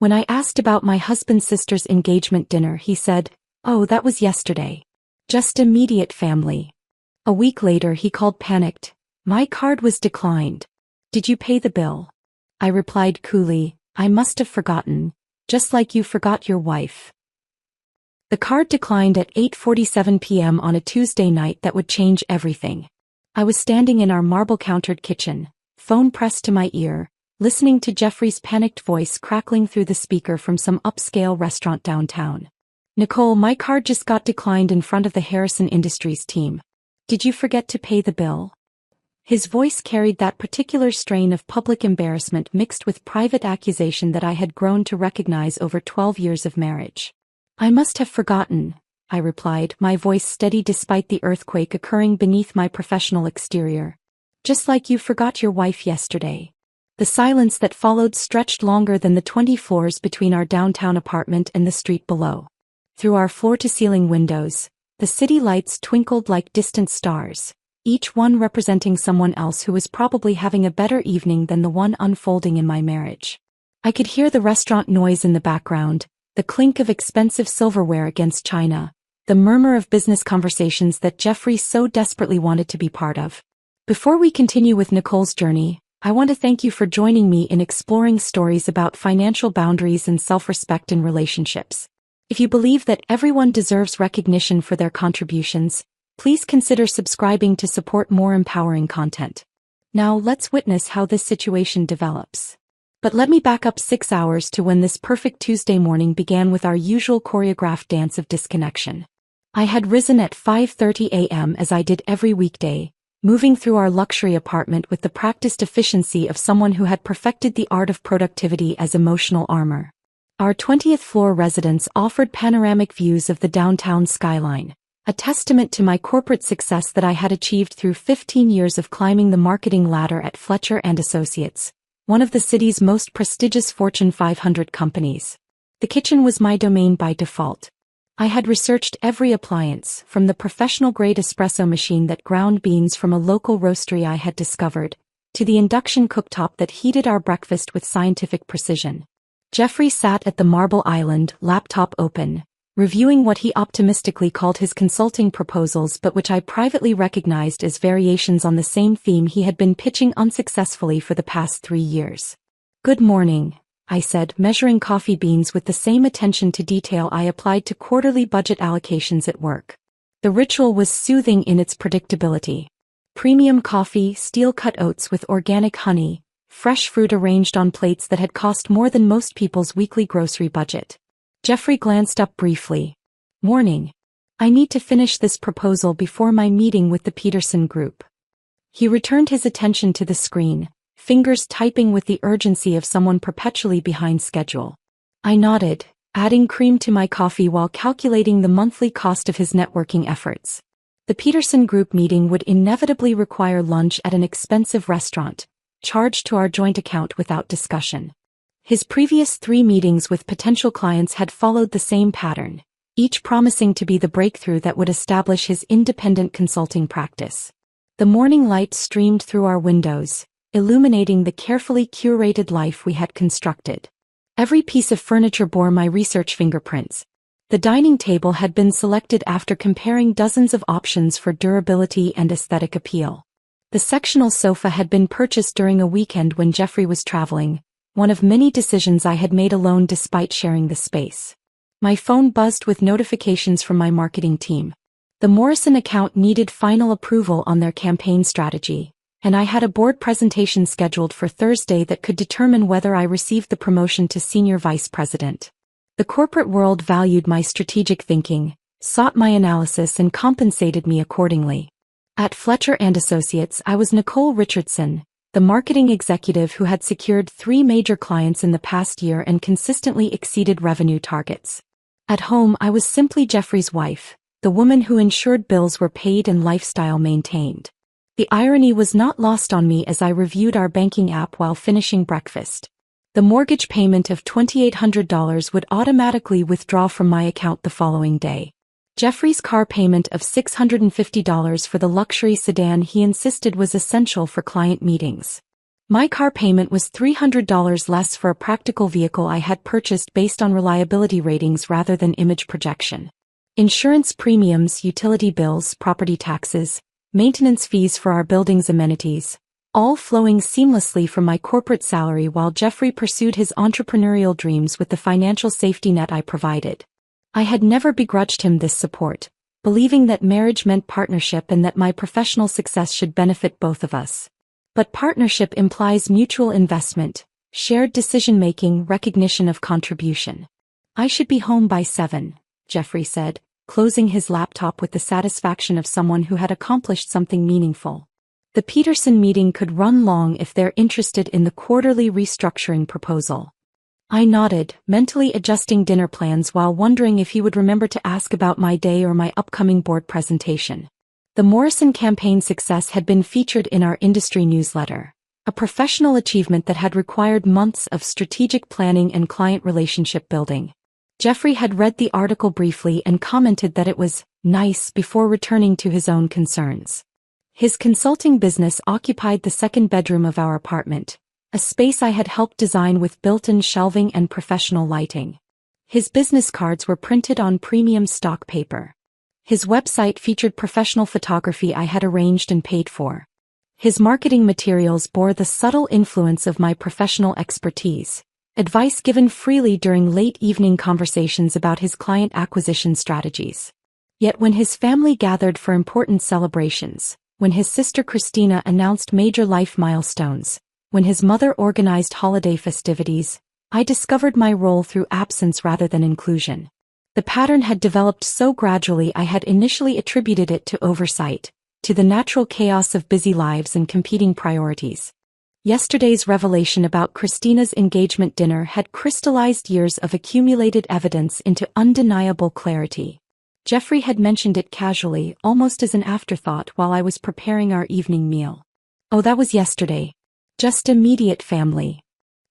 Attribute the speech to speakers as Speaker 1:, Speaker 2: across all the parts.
Speaker 1: When I asked about my husband's sister's engagement dinner, he said, "Oh, that was yesterday. Just immediate family." A week later he called panicked. "My card was declined. Did you pay the bill?" I replied coolly, "I must have forgotten, just like you forgot your wife." The card declined at 8:47 p.m. on a Tuesday night that would change everything. I was standing in our marble-countered kitchen, phone pressed to my ear, listening to Jeffrey's panicked voice crackling through the speaker from some upscale restaurant downtown. "Nicole, my card just got declined in front of the Harrison Industries team. Did you forget to pay the bill?" His voice carried that particular strain of public embarrassment mixed with private accusation that I had grown to recognize over 12 years of marriage. "I must have forgotten," I replied, my voice steady despite the earthquake occurring beneath my professional exterior. "Just like you forgot your wife yesterday." The silence that followed stretched longer than the 20 floors between our downtown apartment and the street below. Through our floor-to-ceiling windows, the city lights twinkled like distant stars, each one representing someone else who was probably having a better evening than the one unfolding in my marriage. I could hear the restaurant noise in the background, the clink of expensive silverware against china, the murmur of business conversations that Jeffrey so desperately wanted to be part of. Before we continue with Nicole's journey, I want to thank you for joining me in exploring stories about financial boundaries and self-respect in relationships. If you believe that everyone deserves recognition for their contributions, please consider subscribing to support more empowering content. Now let's witness how this situation develops. But let me back up 6 hours to when this perfect Tuesday morning began with our usual choreographed dance of disconnection. I had risen at 5:30 a.m. as I did every weekday, moving through our luxury apartment with the practiced efficiency of someone who had perfected the art of productivity as emotional armor. Our 20th floor residence offered panoramic views of the downtown skyline, a testament to my corporate success that I had achieved through 15 years of climbing the marketing ladder at Fletcher & Associates, one of the city's most prestigious Fortune 500 companies. The kitchen was my domain by default. I had researched every appliance, from the professional-grade espresso machine that ground beans from a local roastery I had discovered, to the induction cooktop that heated our breakfast with scientific precision. Jeffrey sat at the marble island, laptop open, reviewing what he optimistically called his consulting proposals but which I privately recognized as variations on the same theme he had been pitching unsuccessfully for the past 3 years. "Good morning," I said, measuring coffee beans with the same attention to detail I applied to quarterly budget allocations at work. The ritual was soothing in its predictability. Premium coffee, steel-cut oats with organic honey, fresh fruit arranged on plates that had cost more than most people's weekly grocery budget. Jeffrey glanced up briefly. "Morning. I need to finish this proposal before my meeting with the Peterson Group." He returned his attention to the screen, fingers typing with the urgency of someone perpetually behind schedule. I nodded, adding cream to my coffee while calculating the monthly cost of his networking efforts. The Peterson Group meeting would inevitably require lunch at an expensive restaurant, charged to our joint account without discussion. His previous 3 meetings with potential clients had followed the same pattern, each promising to be the breakthrough that would establish his independent consulting practice. The morning light streamed through our windows, illuminating the carefully curated life we had constructed. Every piece of furniture bore my research fingerprints. The dining table had been selected after comparing dozens of options for durability and aesthetic appeal. The sectional sofa had been purchased during a weekend when Jeffrey was traveling, one of many decisions I had made alone despite sharing the space. My phone buzzed with notifications from my marketing team. The Morrison account needed final approval on their campaign strategy, and I had a board presentation scheduled for Thursday that could determine whether I received the promotion to senior vice president. The corporate world valued my strategic thinking, sought my analysis and compensated me accordingly. At Fletcher & Associates I was Nicole Richardson, the marketing executive who had secured 3 major clients in the past year and consistently exceeded revenue targets. At home I was simply Jeffrey's wife, the woman who ensured bills were paid and lifestyle maintained. The irony was not lost on me as I reviewed our banking app while finishing breakfast. The mortgage payment of $2,800 would automatically withdraw from my account the following day. Jeffrey's car payment of $650 for the luxury sedan he insisted was essential for client meetings. My car payment was $300 less for a practical vehicle I had purchased based on reliability ratings rather than image projection. Insurance premiums, utility bills, property taxes, maintenance fees for our building's amenities, all flowing seamlessly from my corporate salary while Jeffrey pursued his entrepreneurial dreams with the financial safety net I provided. I had never begrudged him this support, believing that marriage meant partnership and that my professional success should benefit both of us. But partnership implies mutual investment, shared decision-making, recognition of contribution. I should be home by 7, Jeffrey said, closing his laptop with the satisfaction of someone who had accomplished something meaningful. The Peterson meeting could run long if they're interested in the quarterly restructuring proposal. I nodded, mentally adjusting dinner plans while wondering if he would remember to ask about my day or my upcoming board presentation. The Morrison campaign success had been featured in our industry newsletter, a professional achievement that had required months of strategic planning and client relationship building. Jeffrey had read the article briefly and commented that it was nice before returning to his own concerns. His consulting business occupied the second bedroom of our apartment, a space I had helped design with built-in shelving and professional lighting. His business cards were printed on premium stock paper. His website featured professional photography I had arranged and paid for. His marketing materials bore the subtle influence of my professional expertise, advice given freely during late evening conversations about his client acquisition strategies. Yet when his family gathered for important celebrations, when his sister Christina announced major life milestones, when his mother organized holiday festivities, I discovered my role through absence rather than inclusion. The pattern had developed so gradually I had initially attributed it to oversight, to the natural chaos of busy lives and competing priorities. Yesterday's revelation about Christina's engagement dinner had crystallized years of accumulated evidence into undeniable clarity. Jeffrey had mentioned it casually, almost as an afterthought while I was preparing our evening meal. Oh, that was yesterday. Just immediate family.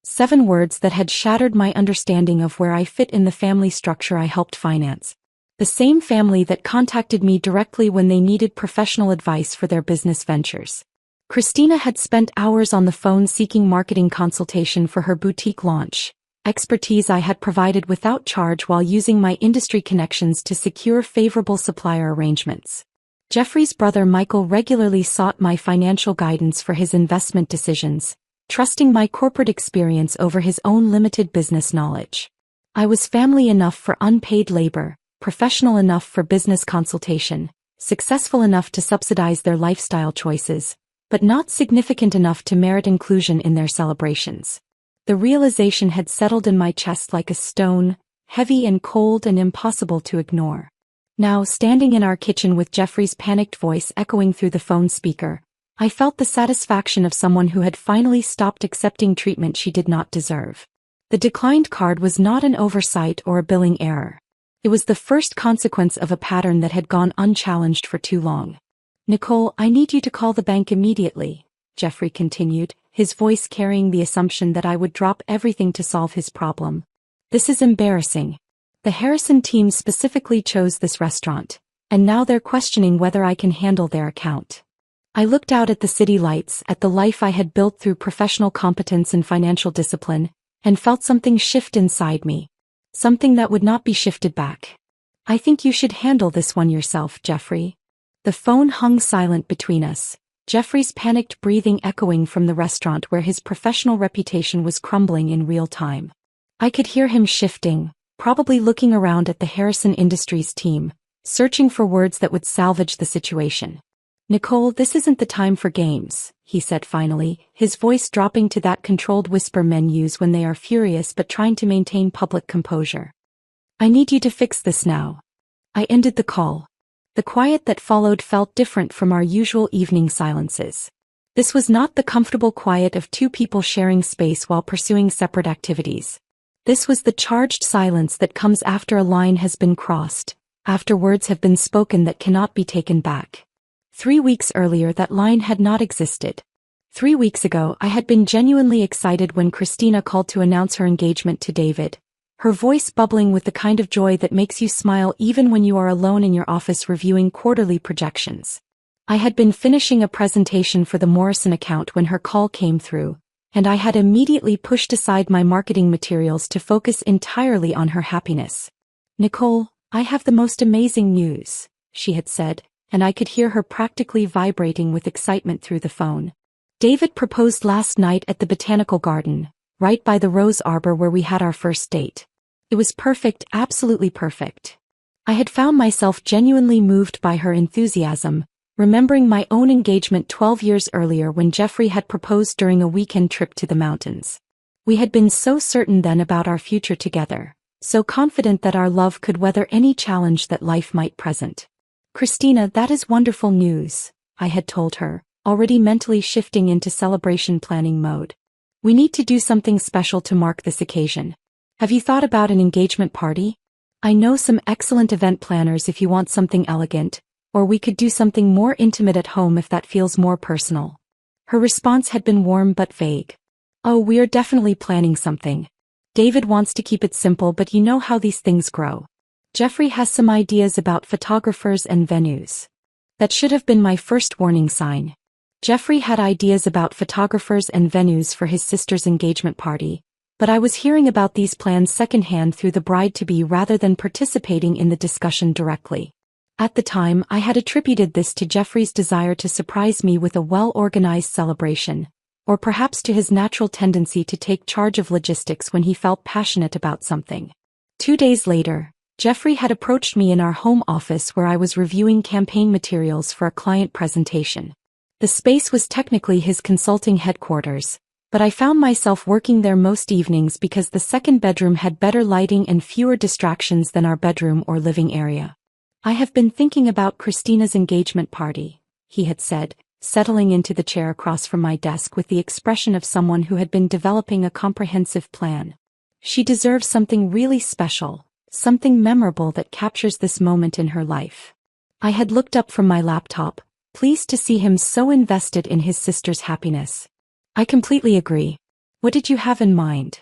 Speaker 1: 7 words that had shattered my understanding of where I fit in the family structure I helped finance. The same family that contacted me directly when they needed professional advice for their business ventures. Christina had spent hours on the phone seeking marketing consultation for her boutique launch, expertise I had provided without charge while using my industry connections to secure favorable supplier arrangements. Jeffrey's brother Michael regularly sought my financial guidance for his investment decisions, trusting my corporate experience over his own limited business knowledge. I was family enough for unpaid labor, professional enough for business consultation, successful enough to subsidize their lifestyle choices, but not significant enough to merit inclusion in their celebrations. The realization had settled in my chest like a stone, heavy and cold and impossible to ignore. Now, standing in our kitchen with Jeffrey's panicked voice echoing through the phone speaker, I felt the satisfaction of someone who had finally stopped accepting treatment she did not deserve. The declined card was not an oversight or a billing error. It was the first consequence of a pattern that had gone unchallenged for too long. "Nicole, I need you to call the bank immediately," Jeffrey continued, his voice carrying the assumption that I would drop everything to solve his problem. "This is embarrassing. The Harrison team specifically chose this restaurant, and now they're questioning whether I can handle their account." I looked out at the city lights, at the life I had built through professional competence and financial discipline, and felt something shift inside me. Something that would not be shifted back. "I think you should handle this one yourself, Jeffrey." The phone hung silent between us, Jeffrey's panicked breathing echoing from the restaurant where his professional reputation was crumbling in real time. I could hear him shifting, probably looking around at the Harrison Industries team, searching for words that would salvage the situation. "Nicole, this isn't the time for games," he said finally, his voice dropping to that controlled whisper men use when they are furious but trying to maintain public composure. "I need you to fix this now." I ended the call. The quiet that followed felt different from our usual evening silences. This was not the comfortable quiet of two people sharing space while pursuing separate activities. This was the charged silence that comes after a line has been crossed, after words have been spoken that cannot be taken back. 3 weeks earlier that line had not existed. 3 weeks ago I had been genuinely excited when Christina called to announce her engagement to David, her voice bubbling with the kind of joy that makes you smile even when you are alone in your office reviewing quarterly projections. I had been finishing a presentation for the Morrison account when her call came through, and I had immediately pushed aside my marketing materials to focus entirely on her happiness. "Nicole, I have the most amazing news," she had said, and I could hear her practically vibrating with excitement through the phone. "David proposed last night at the botanical garden, right by the rose arbor where we had our first date. It was perfect, absolutely perfect." I had found myself genuinely moved by her enthusiasm, remembering my own engagement 12 years earlier when Jeffrey had proposed during a weekend trip to the mountains. We had been so certain then about our future together, so confident that our love could weather any challenge that life might present. "Christina, that is wonderful news," I had told her, already mentally shifting into celebration planning mode. "We need to do something special to mark this occasion. Have you thought about an engagement party? I know some excellent event planners if you want something elegant, or we could do something more intimate at home if that feels more personal." Her response had been warm but vague. "Oh, we are definitely planning something. David wants to keep it simple, but you know how these things grow. Jeffrey has some ideas about photographers and venues." That should have been my first warning sign. Jeffrey had ideas about photographers and venues for his sister's engagement party, but I was hearing about these plans secondhand through the bride-to-be rather than participating in the discussion directly. At the time, I had attributed this to Jeffrey's desire to surprise me with a well-organized celebration, or perhaps to his natural tendency to take charge of logistics when he felt passionate about something. 2 days later, Jeffrey had approached me in our home office where I was reviewing campaign materials for a client presentation. The space was technically his consulting headquarters, but I found myself working there most evenings because the second bedroom had better lighting and fewer distractions than our bedroom or living area. "I have been thinking about Christina's engagement party," he had said, settling into the chair across from my desk with the expression of someone who had been developing a comprehensive plan. "She deserves something really special, something memorable that captures this moment in her life." I had looked up from my laptop, pleased to see him so invested in his sister's happiness. "I completely agree. What did you have in mind?"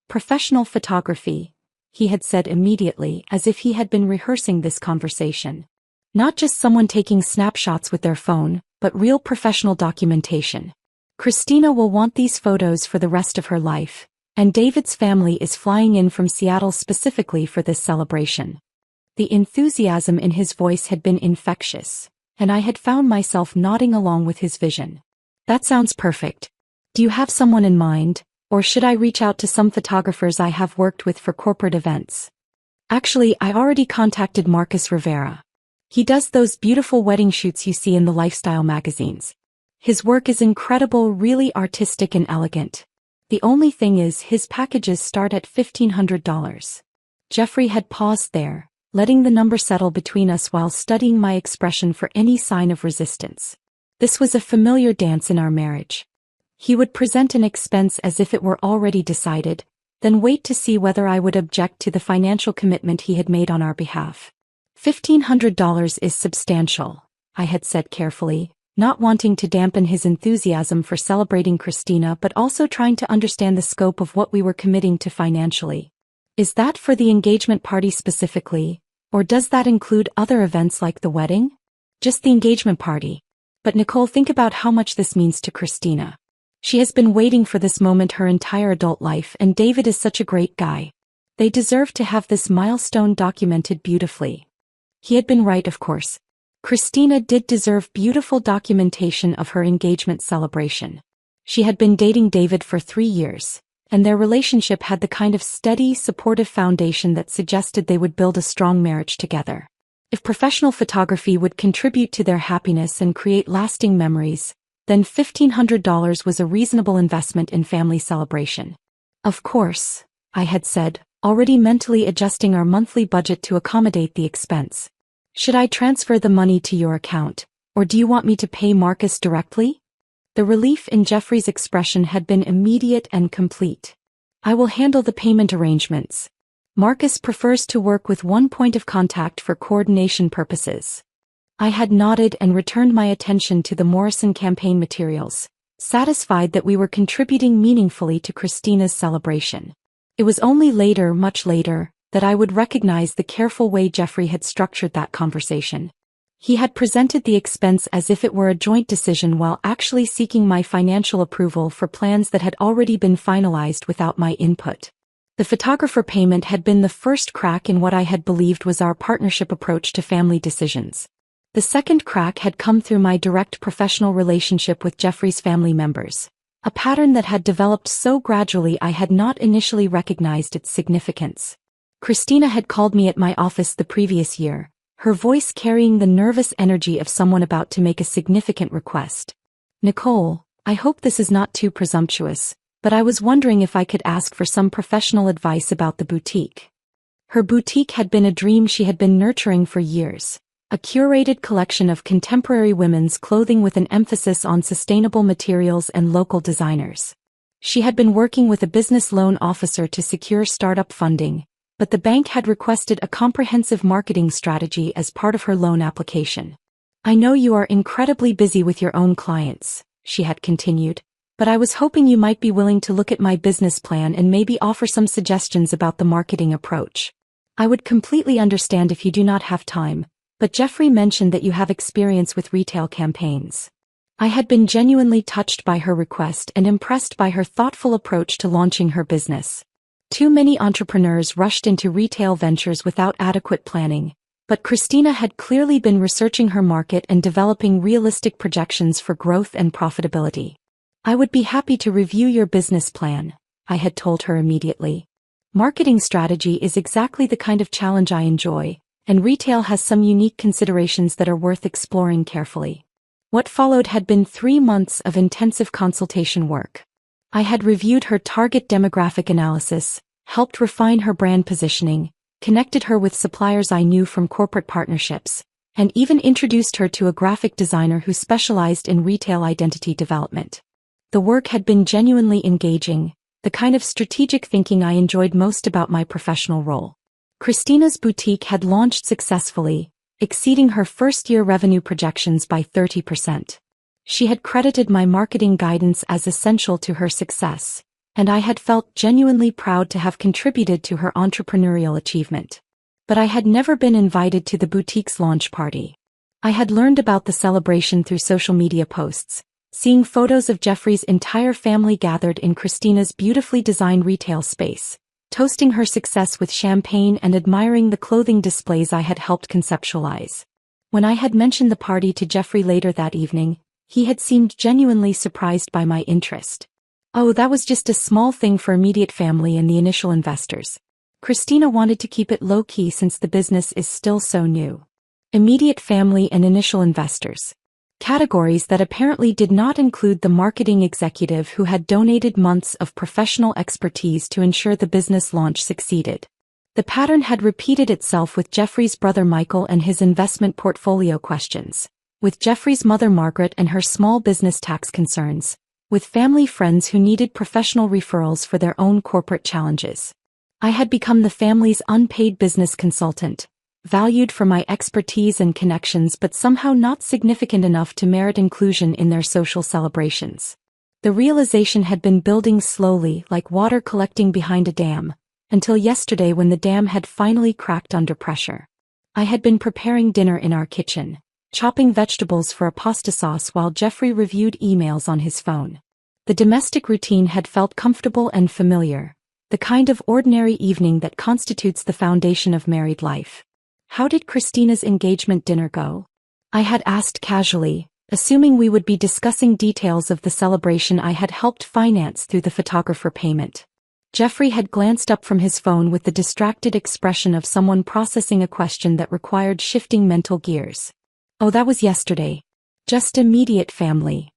Speaker 1: "Professional photography," he had said immediately, as if he had been rehearsing this conversation. "Not just someone taking snapshots with their phone, but real professional documentation. Christina will want these photos for the rest of her life, and David's family is flying in from Seattle specifically for this celebration." The enthusiasm in his voice had been infectious, and I had found myself nodding along with his vision. "That sounds perfect. Do you have someone in mind, or should I reach out to some photographers I have worked with for corporate events?" "Actually, I already contacted Marcus Rivera. He does those beautiful wedding shoots you see in the lifestyle magazines. His work is incredible, really artistic and elegant. The only thing is his packages start at $1,500. Jeffrey had paused there, letting the number settle between us while studying my expression for any sign of resistance. This was a familiar dance in our marriage. He would present an expense as if it were already decided, then wait to see whether I would object to the financial commitment he had made on our behalf. $1,500 is substantial, I had said carefully, not wanting to dampen his enthusiasm for celebrating Christina but also trying to understand the scope of what we were committing to financially. "Is that for the engagement party specifically, or does that include other events like the wedding?" "Just the engagement party. But Nicole, think about how much this means to Christina. She has been waiting for this moment her entire adult life, and David is such a great guy. They deserve to have this milestone documented beautifully." He had been right, of course. Christina did deserve beautiful documentation of her engagement celebration. She had been dating David for 3 years, and their relationship had the kind of steady, supportive foundation that suggested they would build a strong marriage together. If professional photography would contribute to their happiness and create lasting memories, then $1,500 was a reasonable investment in family celebration. "Of course," I had said, already mentally adjusting our monthly budget to accommodate the expense. "Should I transfer the money to your account, or do you want me to pay Marcus directly?" The relief in Jeffrey's expression had been immediate and complete. "I will handle the payment arrangements. Marcus prefers to work with one point of contact for coordination purposes." I had nodded and returned my attention to the Morrison campaign materials, satisfied that we were contributing meaningfully to Christina's celebration. It was only later, much later, that I would recognize the careful way Jeffrey had structured that conversation. He had presented the expense as if it were a joint decision while actually seeking my financial approval for plans that had already been finalized without my input. The photographer payment had been the first crack in what I had believed was our partnership approach to family decisions. The second crack had come through my direct professional relationship with Jeffrey's family members, a pattern that had developed so gradually I had not initially recognized its significance. Christina had called me at my office the previous year, her voice carrying the nervous energy of someone about to make a significant request. "Nicole, I hope this is not too presumptuous, but I was wondering if I could ask for some professional advice about the boutique." Her boutique had been a dream she had been nurturing for years, a curated collection of contemporary women's clothing with an emphasis on sustainable materials and local designers. She had been working with a business loan officer to secure startup funding, but the bank had requested a comprehensive marketing strategy as part of her loan application. "I know you are incredibly busy with your own clients," she had continued, "but I was hoping you might be willing to look at my business plan and maybe offer some suggestions about the marketing approach. I would completely understand if you do not have time, but Jeffrey mentioned that you have experience with retail campaigns." I had been genuinely touched by her request and impressed by her thoughtful approach to launching her business. Too many entrepreneurs rushed into retail ventures without adequate planning, but Christina had clearly been researching her market and developing realistic projections for growth and profitability. "I would be happy to review your business plan," I had told her immediately. "Marketing strategy is exactly the kind of challenge I enjoy, and retail has some unique considerations that are worth exploring carefully." What followed had been 3 months of intensive consultation work. I had reviewed her target demographic analysis, helped refine her brand positioning, connected her with suppliers I knew from corporate partnerships, and even introduced her to a graphic designer who specialized in retail identity development. The work had been genuinely engaging, the kind of strategic thinking I enjoyed most about my professional role. Christina's boutique had launched successfully, exceeding her first-year revenue projections by 30%. She had credited my marketing guidance as essential to her success, and I had felt genuinely proud to have contributed to her entrepreneurial achievement. But I had never been invited to the boutique's launch party. I had learned about the celebration through social media posts, seeing photos of Jeffrey's entire family gathered in Christina's beautifully designed retail space, toasting her success with champagne and admiring the clothing displays I had helped conceptualize. When I had mentioned the party to Jeffrey later that evening, he had seemed genuinely surprised by my interest. "Oh, that was just a small thing for immediate family and the initial investors. Christina wanted to keep it low-key since the business is still so new." Immediate family and initial investors. Categories that apparently did not include the marketing executive who had donated months of professional expertise to ensure the business launch succeeded. The pattern had repeated itself with Jeffrey's brother Michael and his investment portfolio questions, with Jeffrey's mother Margaret and her small business tax concerns, with family friends who needed professional referrals for their own corporate challenges. I had become the family's unpaid business consultant, valued for my expertise and connections but somehow not significant enough to merit inclusion in their social celebrations. The realization had been building slowly, like water collecting behind a dam, until yesterday when the dam had finally cracked under pressure. I had been preparing dinner in our kitchen, chopping vegetables for a pasta sauce while Jeffrey reviewed emails on his phone. The domestic routine had felt comfortable and familiar, the kind of ordinary evening that constitutes the foundation of married life. "How did Christina's engagement dinner go?" I had asked casually, assuming we would be discussing details of the celebration I had helped finance through the photographer payment. Jeffrey had glanced up from his phone with the distracted expression of someone processing a question that required shifting mental gears. "Oh, that was yesterday. Just immediate family."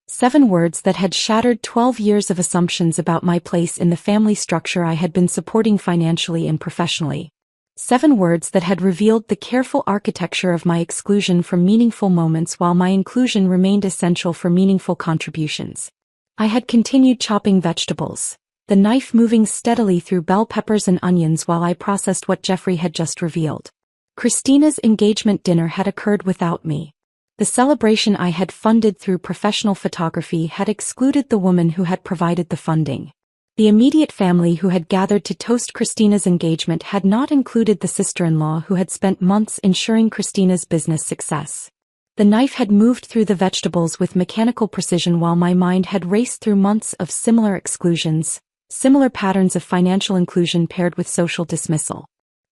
Speaker 1: 7 words that had shattered 12 years of assumptions about my place in the family structure I had been supporting financially and professionally. 7 words that had revealed the careful architecture of my exclusion from meaningful moments while my inclusion remained essential for meaningful contributions. I had continued chopping vegetables, the knife moving steadily through bell peppers and onions while I processed what Jeffrey had just revealed. Christina's engagement dinner had occurred without me. The celebration I had funded through professional photography had excluded the woman who had provided the funding. The immediate family who had gathered to toast Christina's engagement had not included the sister-in-law who had spent months ensuring Christina's business success. The knife had moved through the vegetables with mechanical precision while my mind had raced through months of similar exclusions, similar patterns of financial inclusion paired with social dismissal.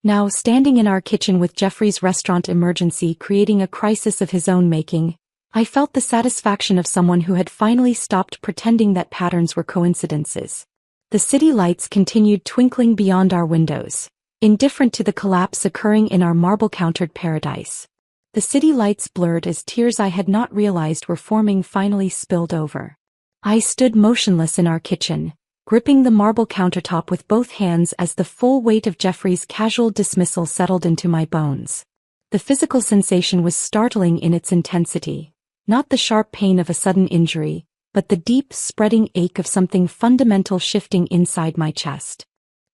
Speaker 1: Now, standing in our kitchen with Jeffrey's restaurant emergency creating a crisis of his own making, I felt the satisfaction of someone who had finally stopped pretending that patterns were coincidences. The city lights continued twinkling beyond our windows, indifferent to the collapse occurring in our marble-countered paradise. The city lights blurred as tears I had not realized were forming finally spilled over. I stood motionless in our kitchen, gripping the marble countertop with both hands as the full weight of Jeffrey's casual dismissal settled into my bones. The physical sensation was startling in its intensity, not the sharp pain of a sudden injury, but the deep, spreading ache of something fundamental shifting inside my chest.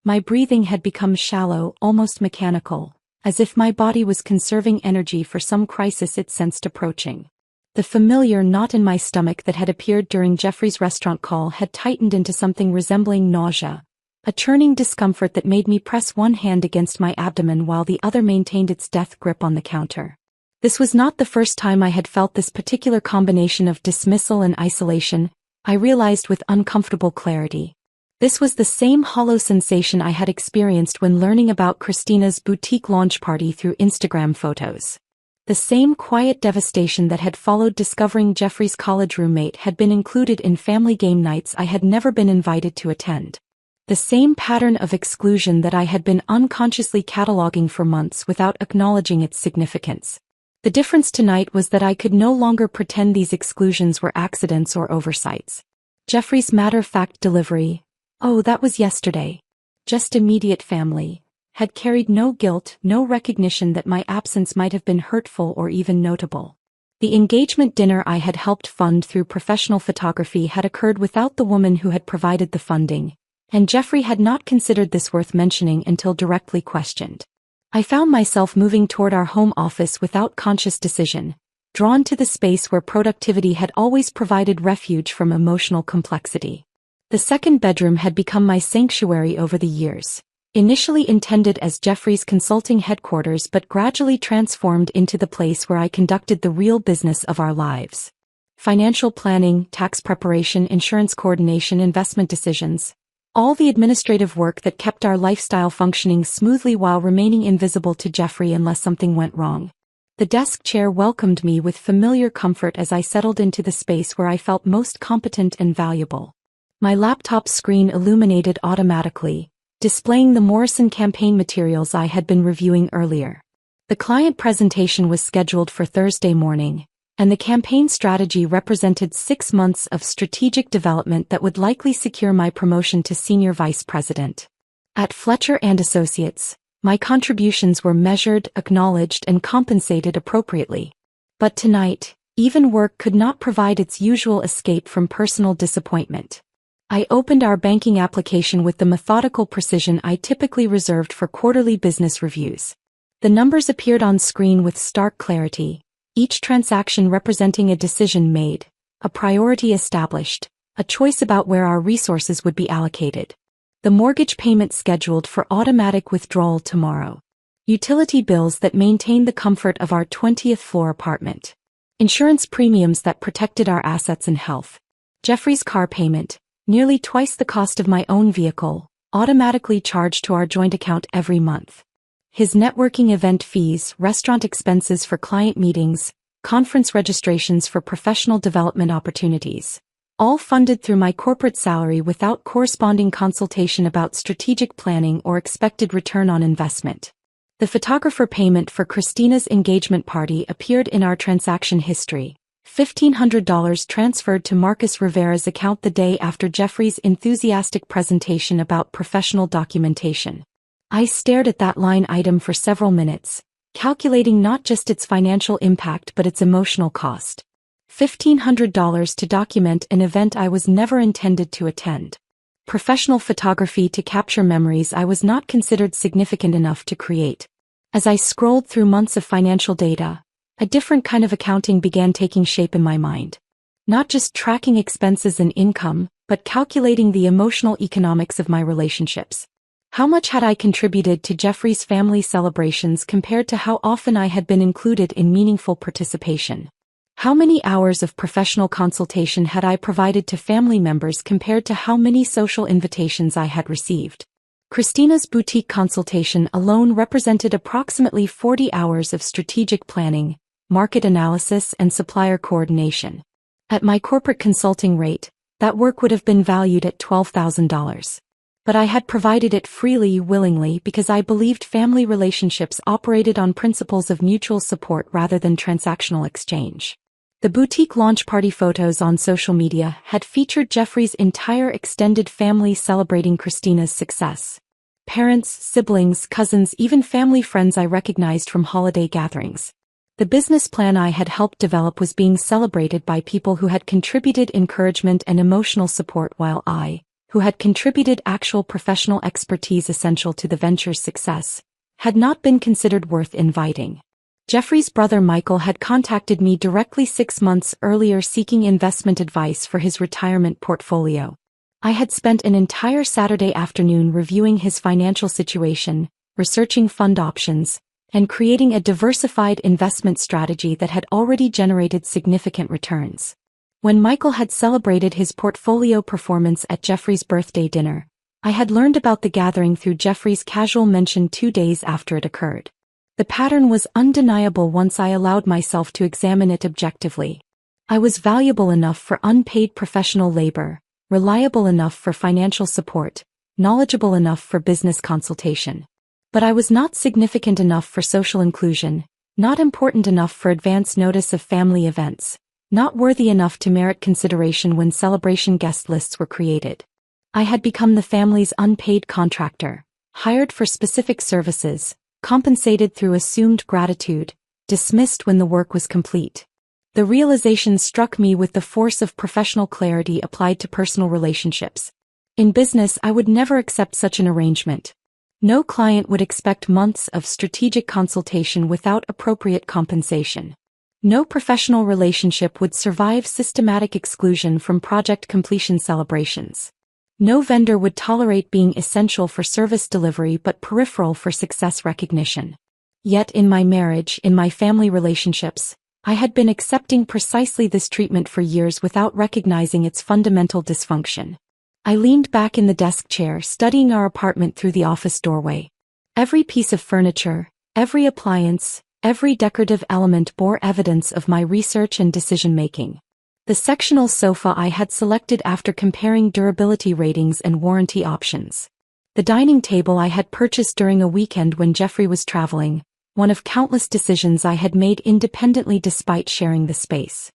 Speaker 1: My breathing had become shallow, almost mechanical, as if my body was conserving energy for some crisis it sensed approaching. The familiar knot in my stomach that had appeared during Jeffrey's restaurant call had tightened into something resembling nausea, a churning discomfort that made me press one hand against my abdomen while the other maintained its death grip on the counter. This was not the first time I had felt this particular combination of dismissal and isolation, I realized with uncomfortable clarity. This was the same hollow sensation I had experienced when learning about Christina's boutique launch party through Instagram photos. The same quiet devastation that had followed discovering Jeffrey's college roommate had been included in family game nights I had never been invited to attend. The same pattern of exclusion that I had been unconsciously cataloging for months without acknowledging its significance. The difference tonight was that I could no longer pretend these exclusions were accidents or oversights. Jeffrey's matter-of-fact delivery, "Oh, that was yesterday. Just immediate family," had carried no guilt, no recognition that my absence might have been hurtful or even notable. The engagement dinner I had helped fund through professional photography had occurred without the woman who had provided the funding, and Jeffrey had not considered this worth mentioning until directly questioned. I found myself moving toward our home office without conscious decision, drawn to the space where productivity had always provided refuge from emotional complexity. The second bedroom had become my sanctuary over the years, initially intended as Jeffrey's consulting headquarters but gradually transformed into the place where I conducted the real business of our lives. Financial planning, tax preparation, insurance coordination, investment decisions. All the administrative work that kept our lifestyle functioning smoothly while remaining invisible to Jeffrey unless something went wrong. The desk chair welcomed me with familiar comfort as I settled into the space where I felt most competent and valuable. My laptop screen illuminated automatically, displaying the Morrison campaign materials I had been reviewing earlier. The client presentation was scheduled for Thursday morning, and the campaign strategy represented 6 months of strategic development that would likely secure my promotion to senior vice president. At Fletcher & Associates, my contributions were measured, acknowledged, and compensated appropriately. But tonight, even work could not provide its usual escape from personal disappointment. I opened our banking application with the methodical precision I typically reserved for quarterly business reviews. The numbers appeared on screen with stark clarity, each transaction representing a decision made, a priority established, a choice about where our resources would be allocated. The mortgage payment scheduled for automatic withdrawal tomorrow. Utility bills that maintained the comfort of our 20th floor apartment. Insurance premiums that protected our assets and health. Jeffrey's car payment, nearly twice the cost of my own vehicle, automatically charged to our joint account every month. His networking event fees, restaurant expenses for client meetings, conference registrations for professional development opportunities, all funded through my corporate salary without corresponding consultation about strategic planning or expected return on investment. The photographer payment for Christina's engagement party appeared in our transaction history, $1,500 transferred to Marcus Rivera's account the day after Jeffrey's enthusiastic presentation about professional documentation. I stared at that line item for several minutes, calculating not just its financial impact but its emotional cost. $1,500 to document an event I was never intended to attend. Professional photography to capture memories I was not considered significant enough to create. As I scrolled through months of financial data, a different kind of accounting began taking shape in my mind. Not just tracking expenses and income, but calculating the emotional economics of my relationships. How much had I contributed to Jeffrey's family celebrations compared to how often I had been included in meaningful participation? How many hours of professional consultation had I provided to family members compared to how many social invitations I had received? Christina's boutique consultation alone represented approximately 40 hours of strategic planning, market analysis, and supplier coordination. At my corporate consulting rate, that work would have been valued at $12,000. But I had provided it freely, willingly, because I believed family relationships operated on principles of mutual support rather than transactional exchange. The boutique launch party photos on social media had featured Jeffrey's entire extended family celebrating Christina's success. Parents, siblings, cousins, even family friends I recognized from holiday gatherings. The business plan I had helped develop was being celebrated by people who had contributed encouragement and emotional support, while I, who had contributed actual professional expertise essential to the venture's success, had not been considered worth inviting. Jeffrey's brother Michael had contacted me directly 6 months earlier seeking investment advice for his retirement portfolio. I had spent an entire Saturday afternoon reviewing his financial situation, researching fund options, and creating a diversified investment strategy that had already generated significant returns. When Michael had celebrated his portfolio performance at Jeffrey's birthday dinner, I had learned about the gathering through Jeffrey's casual mention 2 days after it occurred. The pattern was undeniable once I allowed myself to examine it objectively. I was valuable enough for unpaid professional labor, reliable enough for financial support, knowledgeable enough for business consultation. But I was not significant enough for social inclusion, not important enough for advance notice of family events, not worthy enough to merit consideration when celebration guest lists were created. I had become the family's unpaid contractor, hired for specific services, compensated through assumed gratitude, dismissed when the work was complete. The realization struck me with the force of professional clarity applied to personal relationships. In business, I would never accept such an arrangement. No client would expect months of strategic consultation without appropriate compensation. No professional relationship would survive systematic exclusion from project completion celebrations. No vendor would tolerate being essential for service delivery but peripheral for success recognition. Yet in my marriage, in my family relationships, I had been accepting precisely this treatment for years without recognizing its fundamental dysfunction. I leaned back in the desk chair, studying our apartment through the office doorway. Every piece of furniture, every appliance, every decorative element bore evidence of my research and decision-making. The sectional sofa I had selected after comparing durability ratings and warranty options. The dining table I had purchased during a weekend when Jeffrey was traveling, one of countless decisions I had made independently despite sharing the space.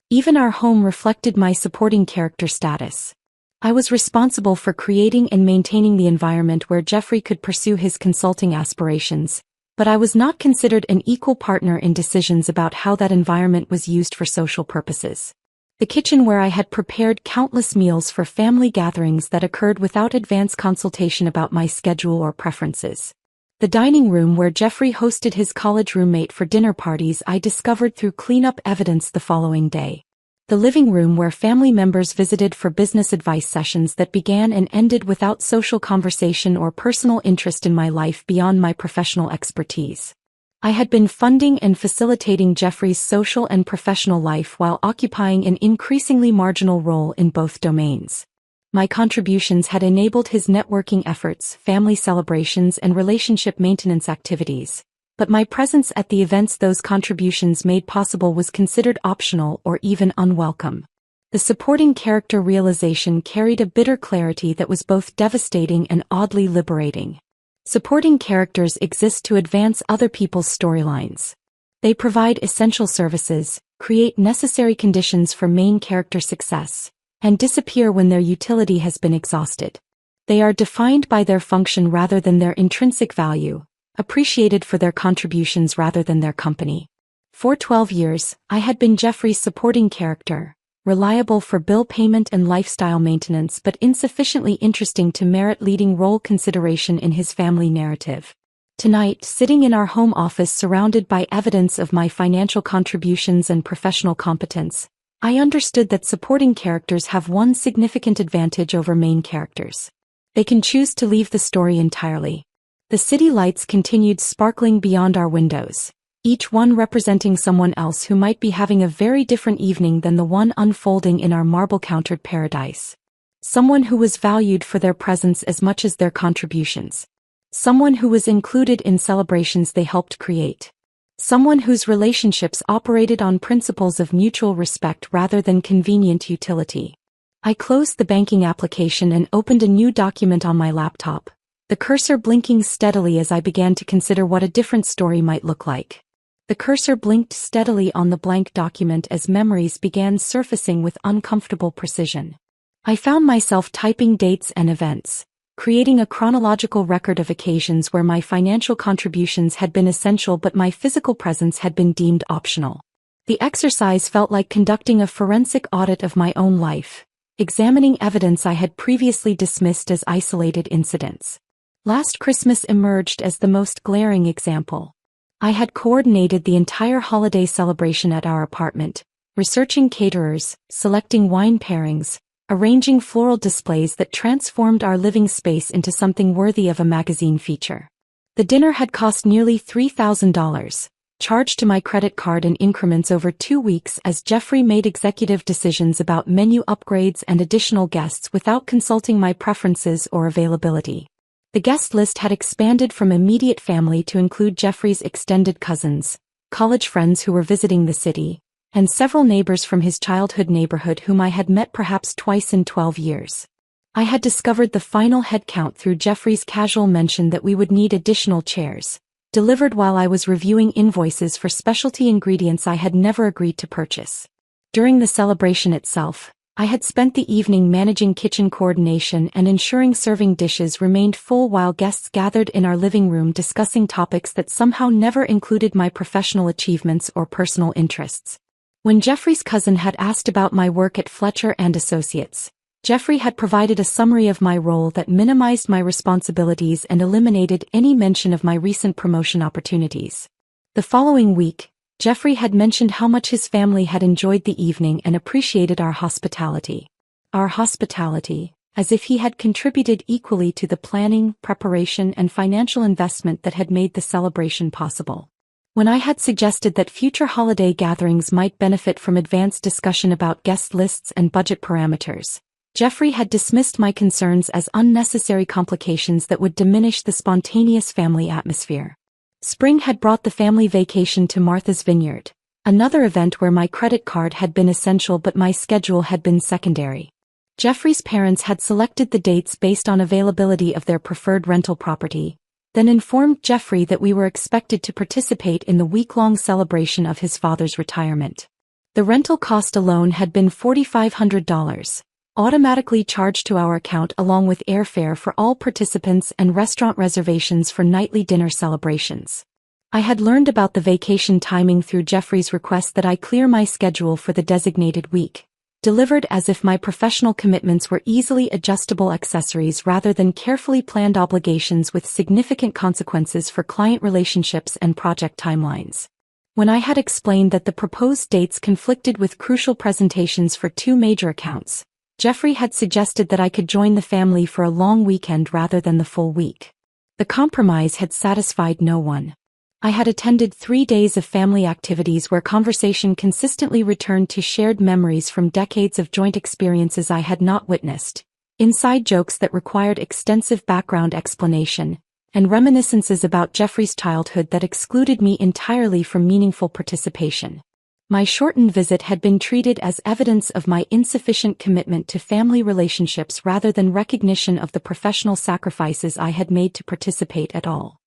Speaker 1: Even our home reflected my supporting character status. I was responsible for creating and maintaining the environment where Jeffrey could pursue his consulting aspirations, but I was not considered an equal partner in decisions about how that environment was used for social purposes. The kitchen where I had prepared countless meals for family gatherings that occurred without advance consultation about my schedule or preferences. The dining room where Jeffrey hosted his college roommate for dinner parties I discovered through cleanup evidence the following day. The living room where family members visited for business advice sessions that began and ended without social conversation or personal interest in my life beyond my professional expertise. I had been funding and facilitating Jeffrey's social and professional life while occupying an increasingly marginal role in both domains. My contributions had enabled his networking efforts, family celebrations, and relationship maintenance activities, but my presence at the events those contributions made possible was considered optional or even unwelcome. The supporting character realization carried a bitter clarity that was both devastating and oddly liberating. Supporting characters exist to advance other people's storylines. They provide essential services, create necessary conditions for main character success, and disappear when their utility has been exhausted. They are defined by their function rather than their intrinsic value, appreciated for their contributions rather than their company. For 12 years, I had been Jeffrey's supporting character, reliable for bill payment and lifestyle maintenance but insufficiently interesting to merit leading role consideration in his family narrative. Tonight, sitting in our home office surrounded by evidence of my financial contributions and professional competence, I understood that supporting characters have one significant advantage over main characters. They can choose to leave the story entirely. The city lights continued sparkling beyond our windows, each one representing someone else who might be having a very different evening than the one unfolding in our marble-countered paradise. Someone who was valued for their presence as much as their contributions. Someone who was included in celebrations they helped create. Someone whose relationships operated on principles of mutual respect rather than convenient utility. I closed the banking application and opened a new document on my laptop, the cursor blinking steadily as I began to consider what a different story might look like. The cursor blinked steadily on the blank document as memories began surfacing with uncomfortable precision. I found myself typing dates and events, creating a chronological record of occasions where my financial contributions had been essential but my physical presence had been deemed optional. The exercise felt like conducting a forensic audit of my own life, examining evidence I had previously dismissed as isolated incidents. Last Christmas emerged as the most glaring example. I had coordinated the entire holiday celebration at our apartment, researching caterers, selecting wine pairings, arranging floral displays that transformed our living space into something worthy of a magazine feature. The dinner had cost nearly $3,000, charged to my credit card in increments over 2 weeks as Jeffrey made executive decisions about menu upgrades and additional guests without consulting my preferences or availability. The guest list had expanded from immediate family to include Jeffrey's extended cousins, college friends who were visiting the city, and several neighbors from his childhood neighborhood whom I had met perhaps twice in 12 years. I had discovered the final headcount through Jeffrey's casual mention that we would need additional chairs, delivered while I was reviewing invoices for specialty ingredients I had never agreed to purchase. During the celebration itself, I had spent the evening managing kitchen coordination and ensuring serving dishes remained full while guests gathered in our living room discussing topics that somehow never included my professional achievements or personal interests. When Jeffrey's cousin had asked about my work at Fletcher & Associates, Jeffrey had provided a summary of my role that minimized my responsibilities and eliminated any mention of my recent promotion opportunities. The following week, Jeffrey had mentioned how much his family had enjoyed the evening and appreciated our hospitality. Our hospitality, as if he had contributed equally to the planning, preparation, and financial investment that had made the celebration possible. When I had suggested that future holiday gatherings might benefit from advanced discussion about guest lists and budget parameters, Jeffrey had dismissed my concerns as unnecessary complications that would diminish the spontaneous family atmosphere. Spring had brought the family vacation to Martha's Vineyard, another event where my credit card had been essential but my schedule had been secondary. Jeffrey's parents had selected the dates based on availability of their preferred rental property, then informed Jeffrey that we were expected to participate in the week-long celebration of his father's retirement. The rental cost alone had been $4,500, automatically charged to our account along with airfare for all participants and restaurant reservations for nightly dinner celebrations. I had learned about the vacation timing through Jeffrey's request that I clear my schedule for the designated week, delivered as if my professional commitments were easily adjustable accessories rather than carefully planned obligations with significant consequences for client relationships and project timelines. When I had explained that the proposed dates conflicted with crucial presentations for 2 major accounts, Jeffrey had suggested that I could join the family for a long weekend rather than the full week. The compromise had satisfied no one. I had attended 3 days of family activities where conversation consistently returned to shared memories from decades of joint experiences I had not witnessed, inside jokes that required extensive background explanation, and reminiscences about Jeffrey's childhood that excluded me entirely from meaningful participation. My shortened visit had been treated as evidence of my insufficient commitment to family relationships rather than recognition of the professional sacrifices I had made to participate at all.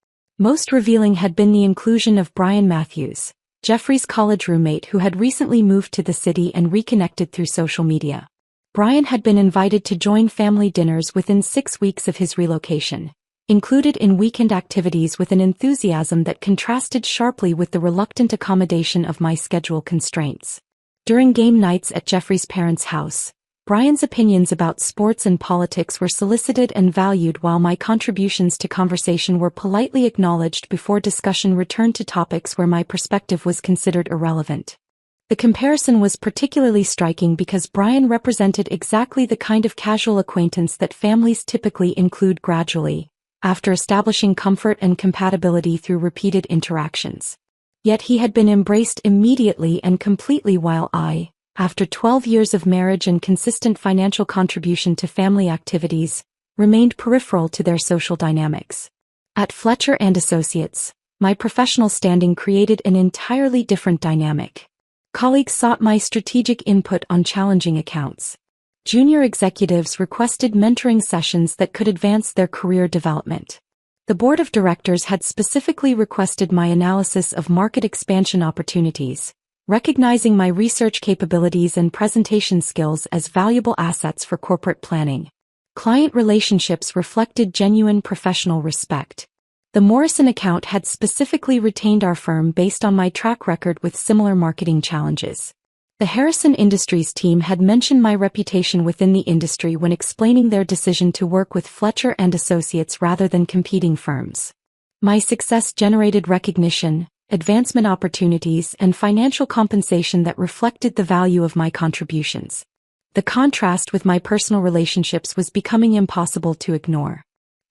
Speaker 1: Most revealing had been the inclusion of Brian Matthews, Jeffrey's college roommate who had recently moved to the city and reconnected through social media. Brian had been invited to join family dinners within 6 weeks of his relocation, included in weekend activities with an enthusiasm that contrasted sharply with the reluctant accommodation of my schedule constraints. During game nights at Jeffrey's parents' house, Brian's opinions about sports and politics were solicited and valued while my contributions to conversation were politely acknowledged before discussion returned to topics where my perspective was considered irrelevant. The comparison was particularly striking because Brian represented exactly the kind of casual acquaintance that families typically include gradually, after establishing comfort and compatibility through repeated interactions. Yet he had been embraced immediately and completely while I, after 12 years of marriage and consistent financial contribution to family activities, remained peripheral to their social dynamics. At Fletcher & Associates, my professional standing created an entirely different dynamic. Colleagues sought my strategic input on challenging accounts. Junior executives requested mentoring sessions that could advance their career development. The board of directors had specifically requested my analysis of market expansion opportunities, recognizing my research capabilities and presentation skills as valuable assets for corporate planning. Client relationships reflected genuine professional respect. The Morrison account had specifically retained our firm based on my track record with similar marketing challenges. The Harrison Industries team had mentioned my reputation within the industry when explaining their decision to work with Fletcher & Associates rather than competing firms. My success generated recognition, advancement opportunities, and financial compensation that reflected the value of my contributions. The contrast with my personal relationships was becoming impossible to ignore.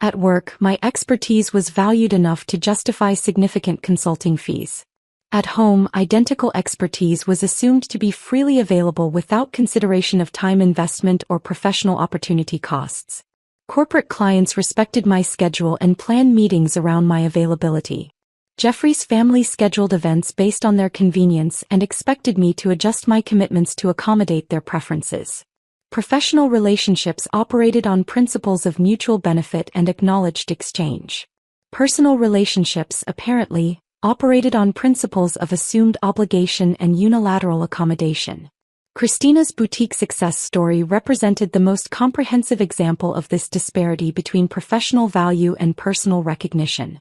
Speaker 1: At work, my expertise was valued enough to justify significant consulting fees. At home, identical expertise was assumed to be freely available without consideration of time investment or professional opportunity costs. Corporate clients respected my schedule and planned meetings around my availability. Jeffrey's family scheduled events based on their convenience and expected me to adjust my commitments to accommodate their preferences. Professional relationships operated on principles of mutual benefit and acknowledged exchange. Personal relationships, apparently, operated on principles of assumed obligation and unilateral accommodation. Christina's boutique success story represented the most comprehensive example of this disparity between professional value and personal recognition.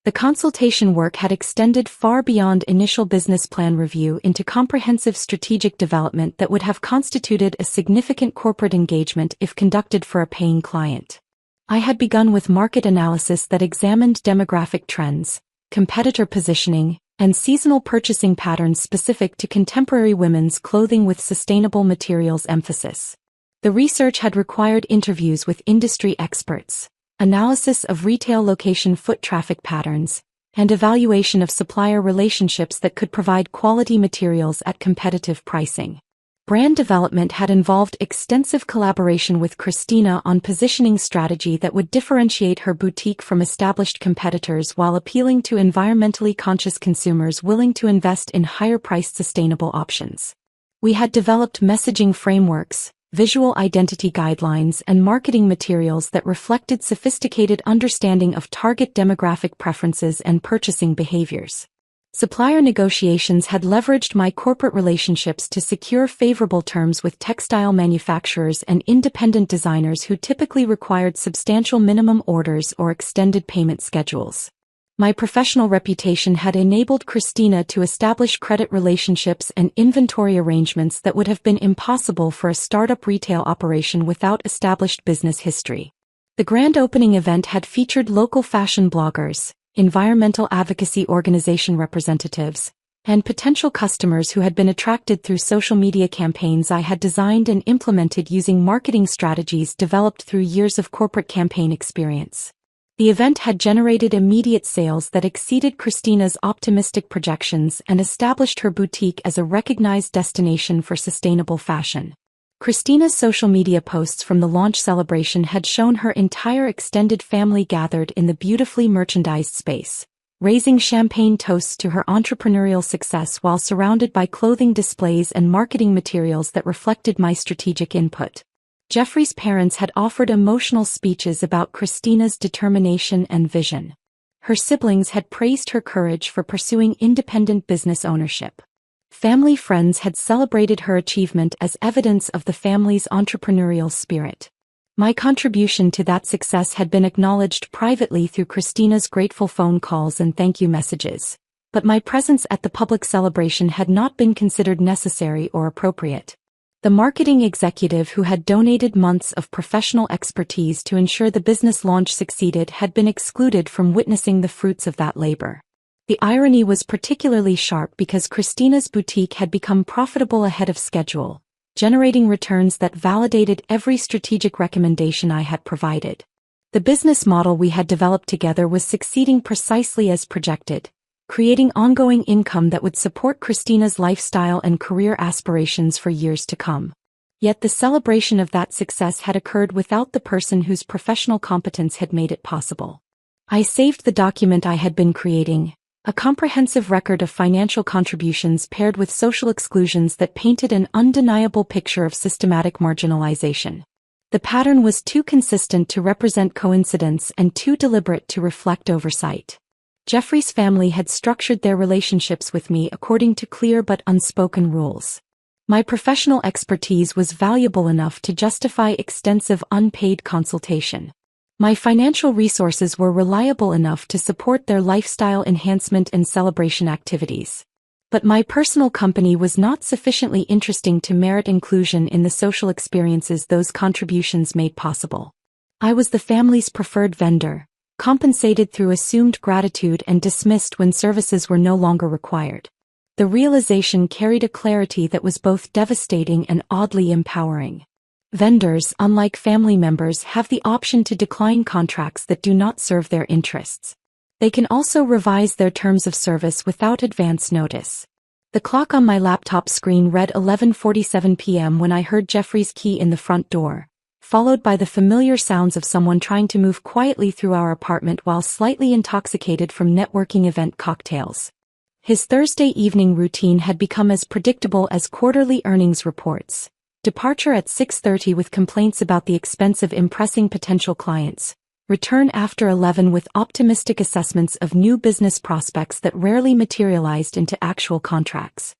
Speaker 1: The consultation work had extended far beyond initial business plan review into comprehensive strategic development that would have constituted a significant corporate engagement if conducted for a paying client. I had begun with market analysis that examined demographic trends, competitor positioning, and seasonal purchasing patterns specific to contemporary women's clothing with sustainable materials emphasis. The research had required interviews with industry experts, analysis of retail location foot traffic patterns, and evaluation of supplier relationships that could provide quality materials at competitive pricing. Brand development had involved extensive collaboration with Christina on positioning strategy that would differentiate her boutique from established competitors while appealing to environmentally conscious consumers willing to invest in higher-priced sustainable options. We had developed messaging frameworks, visual identity guidelines, and marketing materials that reflected sophisticated understanding of target demographic preferences and purchasing behaviors. Supplier negotiations had leveraged my corporate relationships to secure favorable terms with textile manufacturers and independent designers who typically required substantial minimum orders or extended payment schedules. My professional reputation had enabled Christina to establish credit relationships and inventory arrangements that would have been impossible for a startup retail operation without established business history. The grand opening event had featured local fashion bloggers, environmental advocacy organization representatives, and potential customers who had been attracted through social media campaigns I had designed and implemented using marketing strategies developed through years of corporate campaign experience. The event had generated immediate sales that exceeded Christina's optimistic projections and established her boutique as a recognized destination for sustainable fashion. Christina's social media posts from the launch celebration had shown her entire extended family gathered in the beautifully merchandised space, raising champagne toasts to her entrepreneurial success while surrounded by clothing displays and marketing materials that reflected my strategic input. Jeffrey's parents had offered emotional speeches about Christina's determination and vision. Her siblings had praised her courage for pursuing independent business ownership. Family friends had celebrated her achievement as evidence of the family's entrepreneurial spirit. My contribution to that success had been acknowledged privately through Christina's grateful phone calls and thank you messages, but my presence at the public celebration had not been considered necessary or appropriate. The marketing executive who had donated months of professional expertise to ensure the business launch succeeded had been excluded from witnessing the fruits of that labor. The irony was particularly sharp because Christina's boutique had become profitable ahead of schedule, generating returns that validated every strategic recommendation I had provided. The business model we had developed together was succeeding precisely as projected, creating ongoing income that would support Christina's lifestyle and career aspirations for years to come. Yet the celebration of that success had occurred without the person whose professional competence had made it possible. I saved the document I had been creating, a comprehensive record of financial contributions paired with social exclusions that painted an undeniable picture of systematic marginalization. The pattern was too consistent to represent coincidence and too deliberate to reflect oversight. Jeffrey's family had structured their relationships with me according to clear but unspoken rules. My professional expertise was valuable enough to justify extensive unpaid consultation. My financial resources were reliable enough to support their lifestyle enhancement and celebration activities. But my personal company was not sufficiently interesting to merit inclusion in the social experiences those contributions made possible. I was the family's preferred vendor, compensated through assumed gratitude and dismissed when services were no longer required. The realization carried a clarity that was both devastating and oddly empowering. Vendors, unlike family members, have the option to decline contracts that do not serve their interests. They can also revise their terms of service without advance notice. The clock on my laptop screen read 11:47 p.m. when I heard Jeffrey's key in the front door, followed by the familiar sounds of someone trying to move quietly through our apartment while slightly intoxicated from networking event cocktails. His Thursday evening routine had become as predictable as quarterly earnings reports. Departure at 6:30 with complaints about the expense of impressing potential clients. Return after 11 with optimistic assessments of new business prospects that rarely materialized into actual contracts.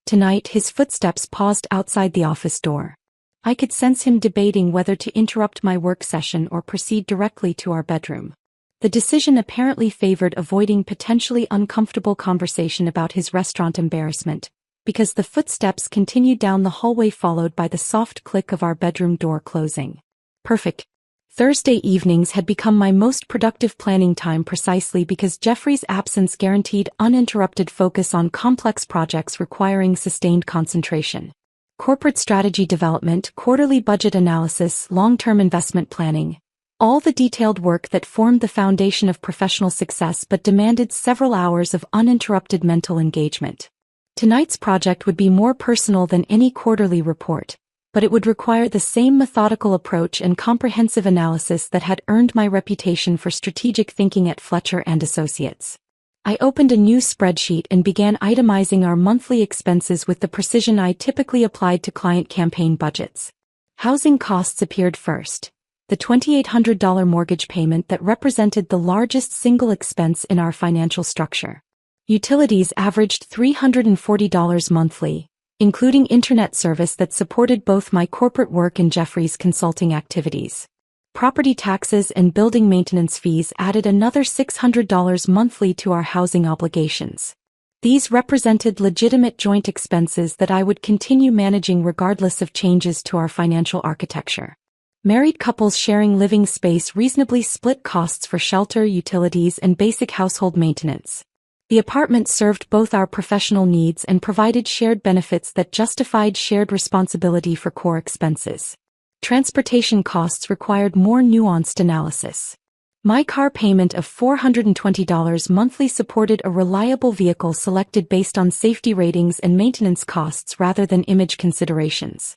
Speaker 1: Tonight his footsteps paused outside the office door. I could sense him debating whether to interrupt my work session or proceed directly to our bedroom. The decision apparently favored avoiding potentially uncomfortable conversation about his restaurant embarrassment, because the footsteps continued down the hallway followed by the soft click of our bedroom door closing. Perfect. Thursday evenings had become my most productive planning time precisely because Jeffrey's absence guaranteed uninterrupted focus on complex projects requiring sustained concentration. Corporate strategy development, quarterly budget analysis, long-term investment planning. All the detailed work that formed the foundation of professional success but demanded several hours of uninterrupted mental engagement. Tonight's project would be more personal than any quarterly report, but it would require the same methodical approach and comprehensive analysis that had earned my reputation for strategic thinking at Fletcher & Associates. I opened a new spreadsheet and began itemizing our monthly expenses with the precision I typically applied to client campaign budgets. Housing costs appeared first. The $2,800 mortgage payment that represented the largest single expense in our financial structure. Utilities averaged $340 monthly, including internet service that supported both my corporate work and Jeffrey's consulting activities. Property taxes and building maintenance fees added another $600 monthly to our housing obligations. These represented legitimate joint expenses that I would continue managing regardless of changes to our financial architecture. Married couples sharing living space reasonably split costs for shelter, utilities, and basic household maintenance. The apartment served both our professional needs and provided shared benefits that justified shared responsibility for core expenses. Transportation costs required more nuanced analysis. My car payment of $420 monthly supported a reliable vehicle selected based on safety ratings and maintenance costs rather than image considerations.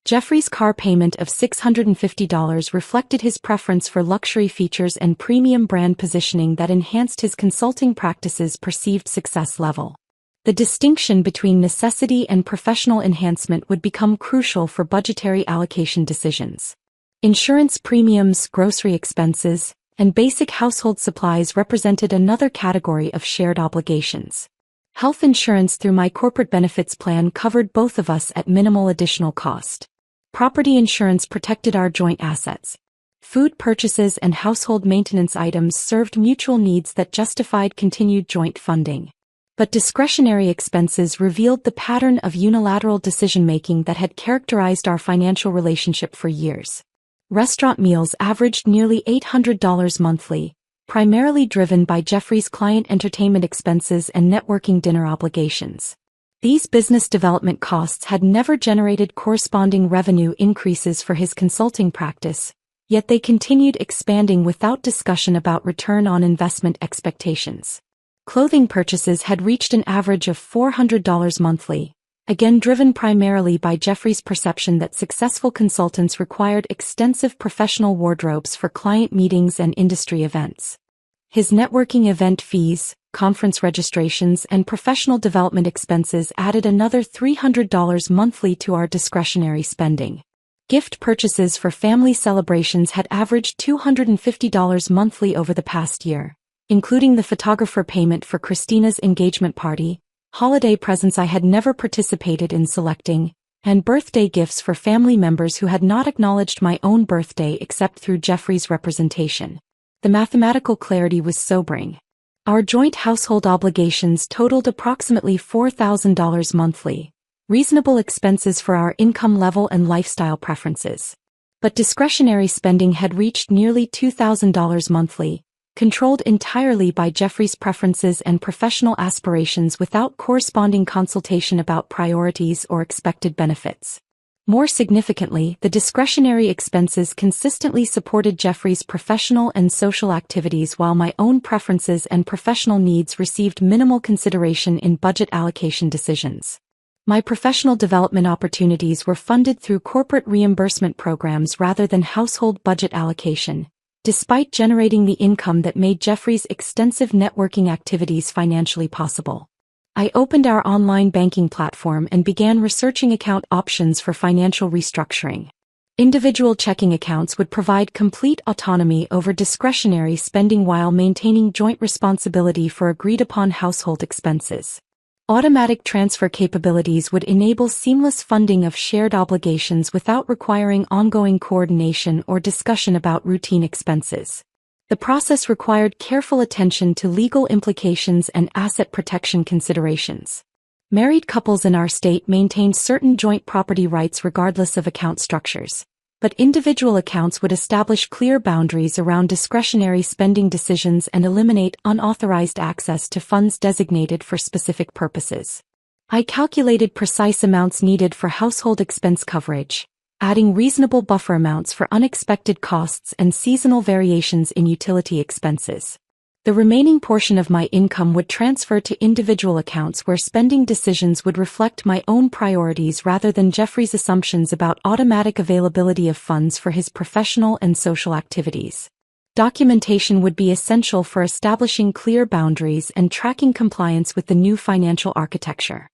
Speaker 1: Jeffrey's car payment of $650 reflected his preference for luxury features and premium brand positioning that enhanced his consulting practice's perceived success level. The distinction between necessity and professional enhancement would become crucial for budgetary allocation decisions. Insurance premiums, grocery expenses, and basic household supplies represented another category of shared obligations. Health insurance through my corporate benefits plan covered both of us at minimal additional cost. Property insurance protected our joint assets. Food purchases and household maintenance items served mutual needs that justified continued joint funding. But discretionary expenses revealed the pattern of unilateral decision-making that had characterized our financial relationship for years. Restaurant meals averaged nearly $800 monthly, primarily driven by Jeffrey's client entertainment expenses and networking dinner obligations. These business development costs had never generated corresponding revenue increases for his consulting practice, yet they continued expanding without discussion about return on investment expectations. Clothing purchases had reached an average of $400 monthly, again driven primarily by Jeffrey's perception that successful consultants required extensive professional wardrobes for client meetings and industry events. His networking event fees, conference registrations, and professional development expenses added another $300 monthly to our discretionary spending. Gift purchases for family celebrations had averaged $250 monthly over the past year, including the photographer payment for Christina's engagement party, holiday presents I had never participated in selecting, and birthday gifts for family members who had not acknowledged my own birthday except through Jeffrey's representation. The mathematical clarity was sobering. Our joint household obligations totaled approximately $4,000 monthly, reasonable expenses for our income level and lifestyle preferences. But discretionary spending had reached nearly $2,000 monthly, controlled entirely by Jeffrey's preferences and professional aspirations without corresponding consultation about priorities or expected benefits. More significantly, the discretionary expenses consistently supported Jeffrey's professional and social activities while my own preferences and professional needs received minimal consideration in budget allocation decisions. My professional development opportunities were funded through corporate reimbursement programs rather than household budget allocation, despite generating the income that made Jeffrey's extensive networking activities financially possible. I opened our online banking platform and began researching account options for financial restructuring. Individual checking accounts would provide complete autonomy over discretionary spending while maintaining joint responsibility for agreed-upon household expenses. Automatic transfer capabilities would enable seamless funding of shared obligations without requiring ongoing coordination or discussion about routine expenses. The process required careful attention to legal implications and asset protection considerations. Married couples in our state maintained certain joint property rights regardless of account structures, but individual accounts would establish clear boundaries around discretionary spending decisions and eliminate unauthorized access to funds designated for specific purposes. I calculated precise amounts needed for household expense coverage, adding reasonable buffer amounts for unexpected costs and seasonal variations in utility expenses. The remaining portion of my income would transfer to individual accounts where spending decisions would reflect my own priorities rather than Jeffrey's assumptions about automatic availability of funds for his professional and social activities. Documentation would be essential for establishing clear boundaries and tracking compliance with the new financial architecture.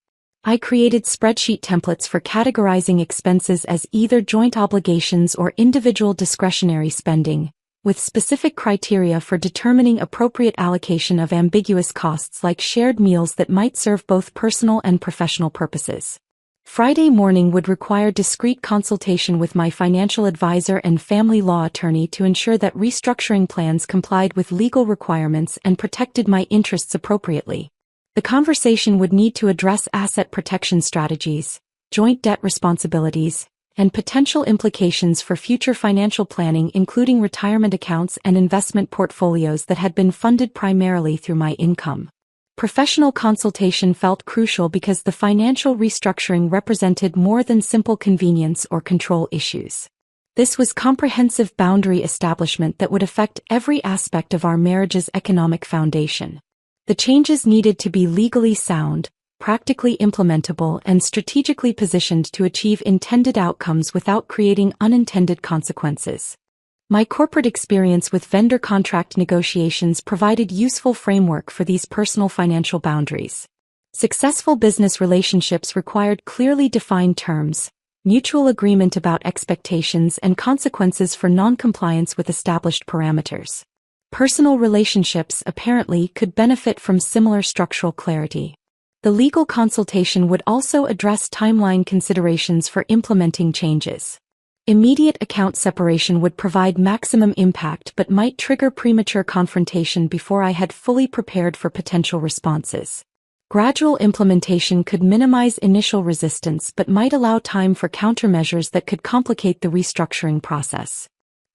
Speaker 1: I created spreadsheet templates for categorizing expenses as either joint obligations or individual discretionary spending, with specific criteria for determining appropriate allocation of ambiguous costs like shared meals that might serve both personal and professional purposes. Friday morning would require discreet consultation with my financial advisor and family law attorney to ensure that restructuring plans complied with legal requirements and protected my interests appropriately. The conversation would need to address asset protection strategies, joint debt responsibilities, and potential implications for future financial planning, including retirement accounts and investment portfolios that had been funded primarily through my income. Professional consultation felt crucial because the financial restructuring represented more than simple convenience or control issues. This was comprehensive boundary establishment that would affect every aspect of our marriage's economic foundation. The changes needed to be legally sound, practically implementable, and strategically positioned to achieve intended outcomes without creating unintended consequences. My corporate experience with vendor contract negotiations provided useful framework for these personal financial boundaries. Successful business relationships required clearly defined terms, mutual agreement about expectations, and consequences for non-compliance with established parameters. Personal relationships apparently could benefit from similar structural clarity. The legal consultation would also address timeline considerations for implementing changes. Immediate account separation would provide maximum impact but might trigger premature confrontation before I had fully prepared for potential responses. Gradual implementation could minimize initial resistance but might allow time for countermeasures that could complicate the restructuring process.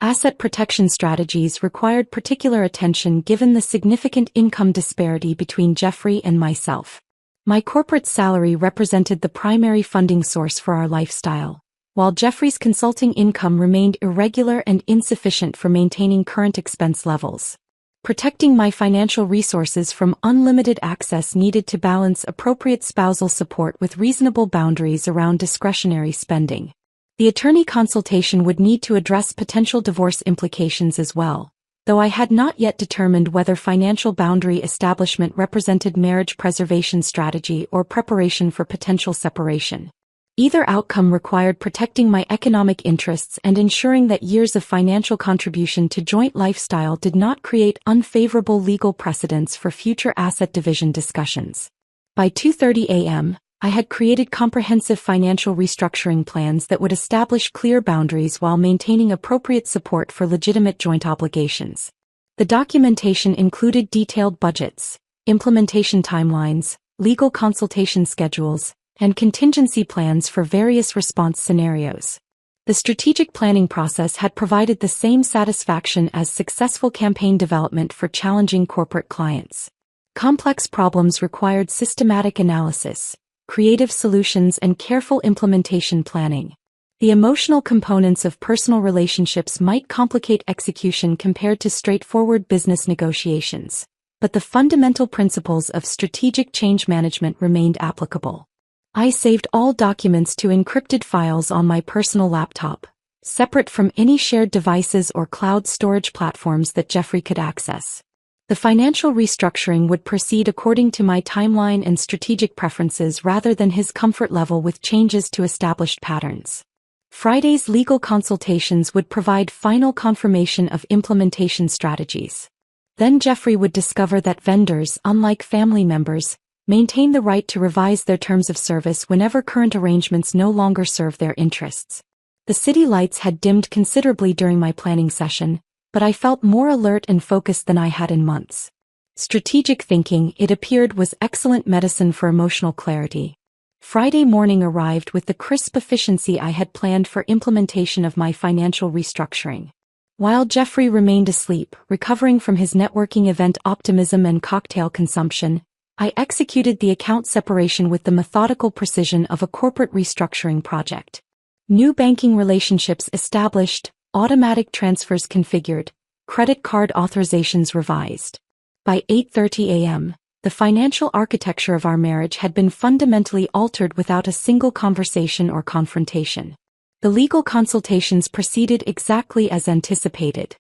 Speaker 1: Asset protection strategies required particular attention given the significant income disparity between Jeffrey and myself. My corporate salary represented the primary funding source for our lifestyle, while Jeffrey's consulting income remained irregular and insufficient for maintaining current expense levels. Protecting my financial resources from unlimited access needed to balance appropriate spousal support with reasonable boundaries around discretionary spending. The attorney consultation would need to address potential divorce implications as well, though I had not yet determined whether financial boundary establishment represented marriage preservation strategy or preparation for potential separation. Either outcome required protecting my economic interests and ensuring that years of financial contribution to joint lifestyle did not create unfavorable legal precedents for future asset division discussions. By 2:30 a.m., I had created comprehensive financial restructuring plans that would establish clear boundaries while maintaining appropriate support for legitimate joint obligations. The documentation included detailed budgets, implementation timelines, legal consultation schedules, and contingency plans for various response scenarios. The strategic planning process had provided the same satisfaction as successful campaign development for challenging corporate clients. Complex problems required systematic analysis, creative solutions, and careful implementation planning. The emotional components of personal relationships might complicate execution compared to straightforward business negotiations, but the fundamental principles of strategic change management remained applicable. I saved all documents to encrypted files on my personal laptop, separate from any shared devices or cloud storage platforms that Jeffrey could access. The financial restructuring would proceed according to my timeline and strategic preferences rather than his comfort level with changes to established patterns. Friday's legal consultations would provide final confirmation of implementation strategies. Then Jeffrey would discover that vendors, unlike family members, maintain the right to revise their terms of service whenever current arrangements no longer serve their interests. The city lights had dimmed considerably during my planning session, but I felt more alert and focused than I had in months. Strategic thinking, it appeared, was excellent medicine for emotional clarity. Friday morning arrived with the crisp efficiency I had planned for implementation of my financial restructuring. While Jeffrey remained asleep, recovering from his networking event optimism and cocktail consumption, I executed the account separation with the methodical precision of a corporate restructuring project. New banking relationships established, automatic transfers configured, credit card authorizations revised. By 8:30 a.m., the financial architecture of our marriage had been fundamentally altered without a single conversation or confrontation. The legal consultations proceeded exactly as anticipated.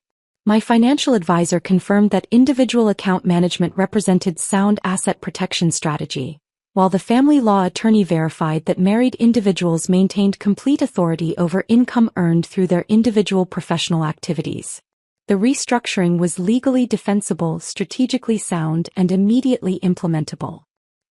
Speaker 1: My financial advisor confirmed that individual account management represented sound asset protection strategy, while the family law attorney verified that married individuals maintained complete authority over income earned through their individual professional activities. The restructuring was legally defensible, strategically sound, and immediately implementable.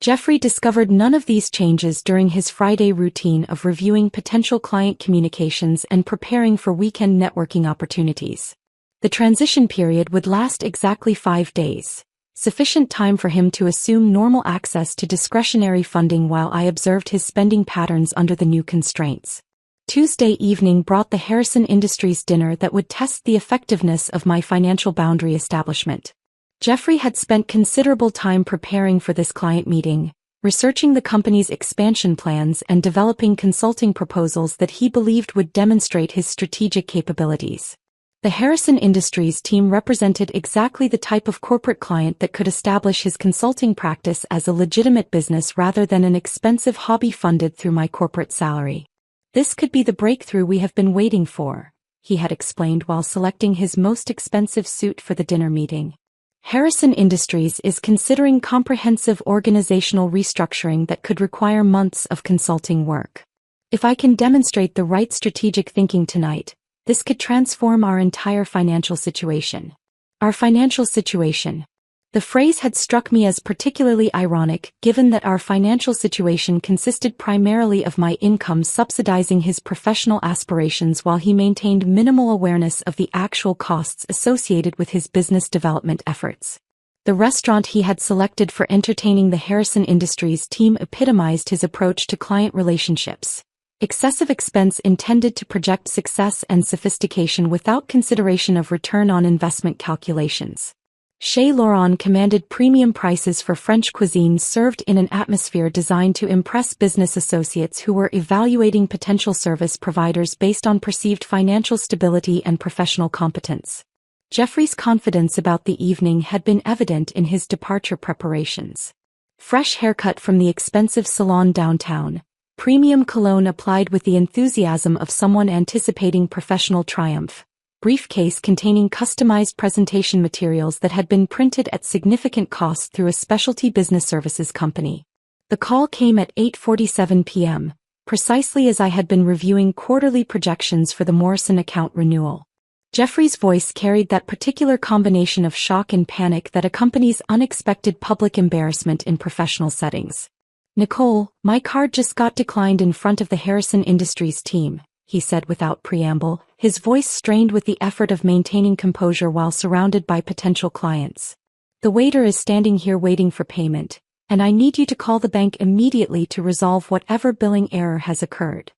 Speaker 1: Jeffrey discovered none of these changes during his Friday routine of reviewing potential client communications and preparing for weekend networking opportunities. The transition period would last exactly 5 days. Sufficient time for him to assume normal access to discretionary funding while I observed his spending patterns under the new constraints. Tuesday evening brought the Harrison Industries dinner that would test the effectiveness of my financial boundary establishment. Jeffrey had spent considerable time preparing for this client meeting, researching the company's expansion plans and developing consulting proposals that he believed would demonstrate his strategic capabilities. The Harrison Industries team represented exactly the type of corporate client that could establish his consulting practice as a legitimate business rather than an expensive hobby funded through my corporate salary. This could be the breakthrough we have been waiting for, he had explained while selecting his most expensive suit for the dinner meeting. Harrison Industries is considering comprehensive organizational restructuring that could require months of consulting work. If I can demonstrate the right strategic thinking tonight, this could transform our entire financial situation. Our financial situation. The phrase had struck me as particularly ironic, given that our financial situation consisted primarily of my income subsidizing his professional aspirations while he maintained minimal awareness of the actual costs associated with his business development efforts. The restaurant he had selected for entertaining the Harrison Industries team epitomized his approach to client relationships. Excessive expense intended to project success and sophistication without consideration of return on investment calculations. Chez Laurent commanded premium prices for French cuisine served in an atmosphere designed to impress business associates who were evaluating potential service providers based on perceived financial stability and professional competence. Jeffrey's confidence about the evening had been evident in his departure preparations. Fresh haircut from the expensive salon downtown, premium cologne applied with the enthusiasm of someone anticipating professional triumph, briefcase containing customized presentation materials that had been printed at significant cost through a specialty business services company. The call came at 8:47 p.m., precisely as I had been reviewing quarterly projections for the Morrison account renewal. Jeffrey's voice carried that particular combination of shock and panic that accompanies unexpected public embarrassment in professional settings. "Nicole, my card just got declined in front of the Harrison Industries team," he said without preamble, his voice strained with the effort of maintaining composure while surrounded by potential clients. "The waiter is standing here waiting for payment, and I need you to call the bank immediately to resolve whatever billing error has occurred."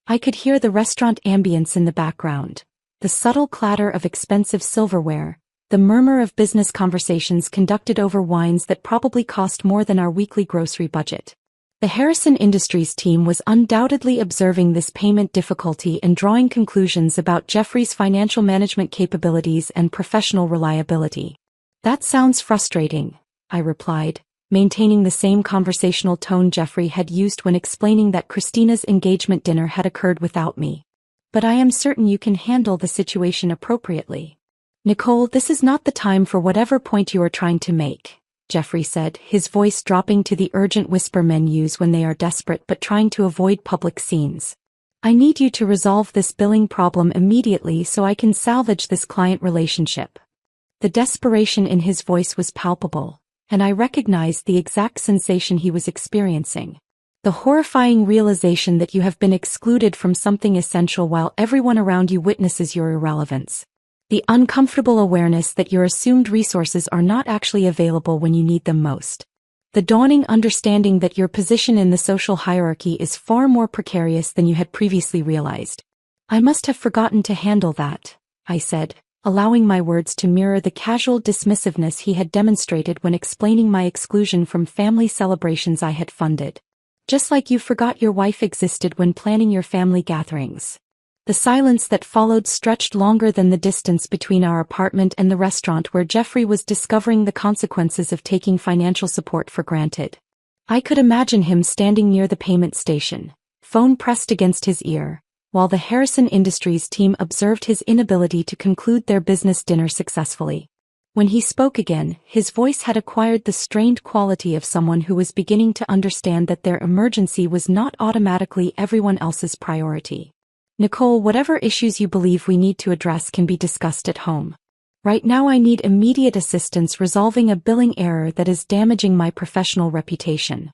Speaker 1: I could hear the restaurant ambience in the background. The subtle clatter of expensive silverware, the murmur of business conversations conducted over wines that probably cost more than our weekly grocery budget. The Harrison Industries team was undoubtedly observing this payment difficulty and drawing conclusions about Jeffrey's financial management capabilities and professional reliability. "That sounds frustrating," I replied, maintaining the same conversational tone Jeffrey had used when explaining that Christina's engagement dinner had occurred without me. "But I am certain you can handle the situation appropriately." "Nicole, this is not the time for whatever point you are trying to make," Jeffrey said, his voice dropping to the urgent whisper men use when they are desperate but trying to avoid public scenes. "I need you to resolve this billing problem immediately so I can salvage this client relationship." The desperation in his voice was palpable, and I recognized the exact sensation he was experiencing. The horrifying realization that you have been excluded from something essential while everyone around you witnesses your irrelevance. The uncomfortable awareness that your assumed resources are not actually available when you need them most. The dawning understanding that your position in the social hierarchy is far more precarious than you had previously realized. "I must have forgotten to handle that," I said, allowing my words to mirror the casual dismissiveness he had demonstrated when explaining my exclusion from family celebrations I had funded. "Just like you forgot your wife existed when planning your family gatherings." The silence that followed stretched longer than the distance between our apartment and the restaurant where Jeffrey was discovering the consequences of taking financial support for granted. I could imagine him standing near the payment station, phone pressed against his ear, while the Harrison Industries team observed his inability to conclude their business dinner successfully. When he spoke again, his voice had acquired the strained quality of someone who was beginning to understand that their emergency was not automatically everyone else's priority. "Nicole, whatever issues you believe we need to address can be discussed at home. Right now I need immediate assistance resolving a billing error that is damaging my professional reputation."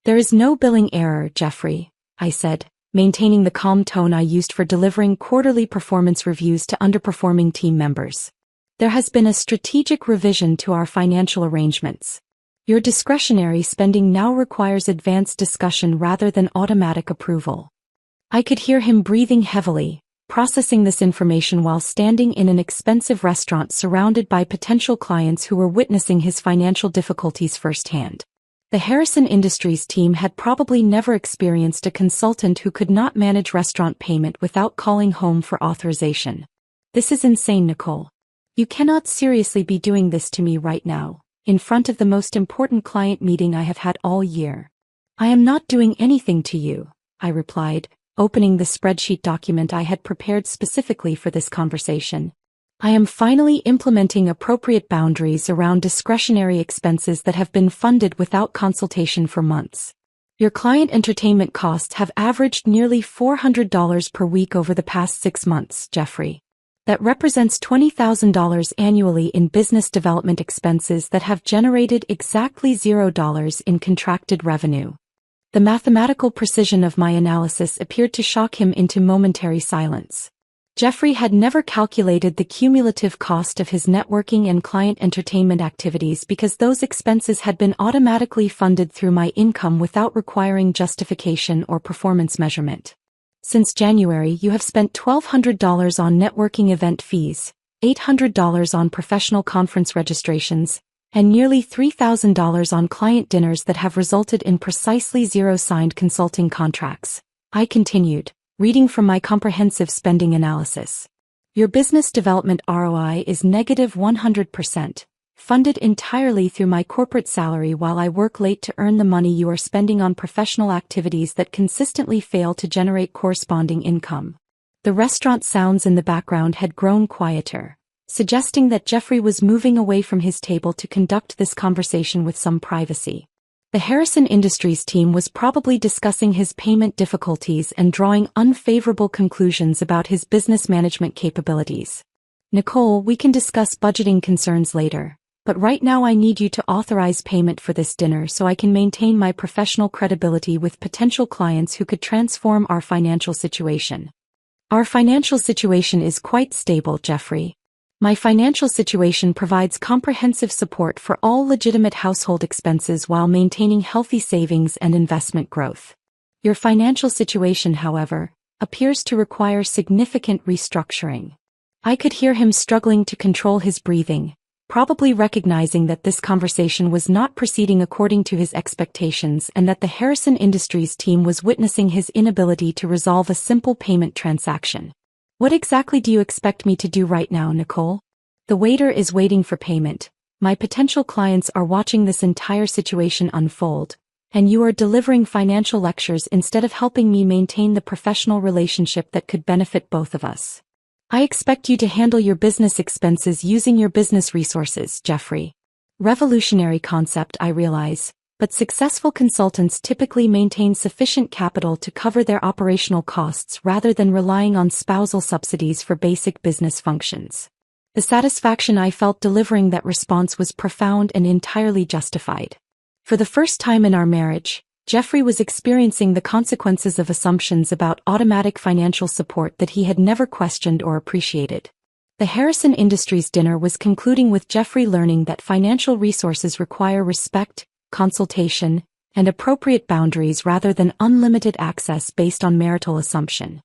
Speaker 1: "There is no billing error, Jeffrey," I said, maintaining the calm tone I used for delivering quarterly performance reviews to underperforming team members. "There has been a strategic revision to our financial arrangements. Your discretionary spending now requires advanced discussion rather than automatic approval." I could hear him breathing heavily, processing this information while standing in an expensive restaurant surrounded by potential clients who were witnessing his financial difficulties firsthand. The Harrison Industries team had probably never experienced a consultant who could not manage restaurant payment without calling home for authorization. "This is insane, Nicole. You cannot seriously be doing this to me right now, in front of the most important client meeting I have had all year." "I am not doing anything to you," I replied, opening the spreadsheet document I had prepared specifically for this conversation. "I am finally implementing appropriate boundaries around discretionary expenses that have been funded without consultation for months. Your client entertainment costs have averaged nearly $400 per week over the past 6 months, Jeffrey. That represents $20,000 annually in business development expenses that have generated exactly $0 in contracted revenue." The mathematical precision of my analysis appeared to shock him into momentary silence. Jeffrey had never calculated the cumulative cost of his networking and client entertainment activities because those expenses had been automatically funded through my income without requiring justification or performance measurement. Since January, you have spent $1,200 on networking event fees, $800 on professional conference registrations, and nearly $3,000 on client dinners that have resulted in precisely 0 signed consulting contracts. I continued, reading from my comprehensive spending analysis. Your business development ROI is negative 100%, funded entirely through my corporate salary while I work late to earn the money you are spending on professional activities that consistently fail to generate corresponding income. The restaurant sounds in the background had grown quieter, suggesting that Jeffrey was moving away from his table to conduct this conversation with some privacy. The Harrison Industries team was probably discussing his payment difficulties and drawing unfavorable conclusions about his business management capabilities. Nicole, we can discuss budgeting concerns later, but right now I need you to authorize payment for this dinner so I can maintain my professional credibility with potential clients who could transform our financial situation. Our financial situation is quite stable, Jeffrey. My financial situation provides comprehensive support for all legitimate household expenses while maintaining healthy savings and investment growth. Your financial situation, however, appears to require significant restructuring. I could hear him struggling to control his breathing, probably recognizing that this conversation was not proceeding according to his expectations and that the Harrison Industries team was witnessing his inability to resolve a simple payment transaction. What exactly do you expect me to do right now, Nicole? The waiter is waiting for payment. My potential clients are watching this entire situation unfold, and you are delivering financial lectures instead of helping me maintain the professional relationship that could benefit both of us. I expect you to handle your business expenses using your business resources, Jeffrey. Revolutionary concept, I realize, but successful consultants typically maintain sufficient capital to cover their operational costs rather than relying on spousal subsidies for basic business functions. The satisfaction I felt delivering that response was profound and entirely justified. For the first time in our marriage, Jeffrey was experiencing the consequences of assumptions about automatic financial support that he had never questioned or appreciated. The Harrison Industries dinner was concluding with Jeffrey learning that financial resources require respect, consultation, and appropriate boundaries rather than unlimited access based on marital assumption.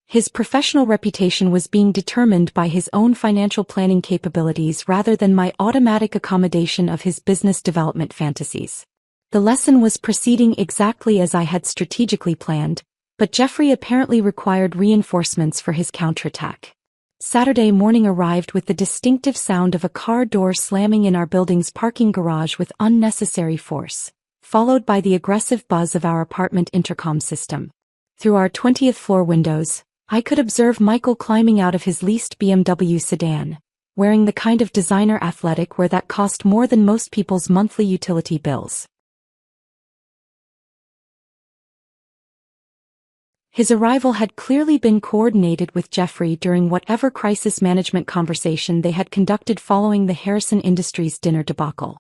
Speaker 1: His professional reputation was being determined by his own financial planning capabilities rather than my automatic accommodation of his business development fantasies. The lesson was proceeding exactly as I had strategically planned, but Jeffrey apparently required reinforcements for his counterattack. Saturday morning arrived with the distinctive sound of a car door slamming in our building's parking garage with unnecessary force, followed by the aggressive buzz of our apartment intercom system. Through our 20th floor windows, I could observe Michael climbing out of his leased BMW sedan, wearing the kind of designer athletic wear that cost more than most people's monthly utility bills. His arrival had clearly been coordinated with Jeffrey during whatever crisis management conversation they had conducted following the Harrison Industries dinner debacle.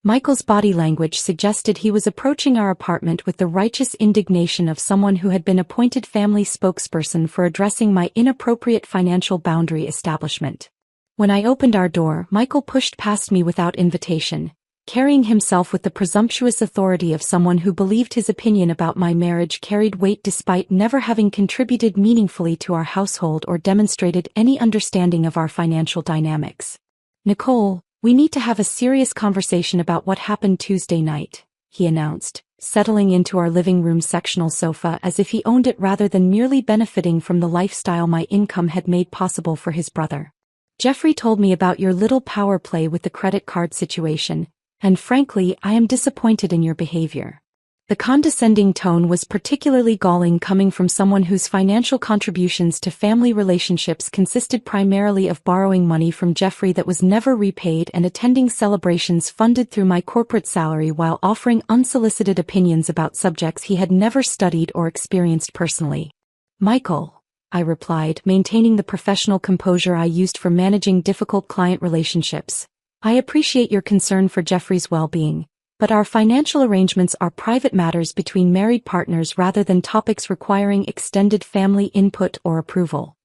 Speaker 1: Michael's body language suggested he was approaching our apartment with the righteous indignation of someone who had been appointed family spokesperson for addressing my inappropriate financial boundary establishment. When I opened our door, Michael pushed past me without invitation, carrying himself with the presumptuous authority of someone who believed his opinion about my marriage carried weight despite never having contributed meaningfully to our household or demonstrated any understanding of our financial dynamics. Nicole, we need to have a serious conversation about what happened Tuesday night, he announced, settling into our living room sectional sofa as if he owned it rather than merely benefiting from the lifestyle my income had made possible for his brother. Jeffrey told me about your little power play with the credit card situation, and frankly, I am disappointed in your behavior. The condescending tone was particularly galling coming from someone whose financial contributions to family relationships consisted primarily of borrowing money from Jeffrey that was never repaid and attending celebrations funded through my corporate salary while offering unsolicited opinions about subjects he had never studied or experienced personally. Michael, I replied, maintaining the professional composure I used for managing difficult client relationships. I appreciate your concern for Jeffrey's well-being, but our financial arrangements are private matters between married partners rather than topics requiring extended family input or approval.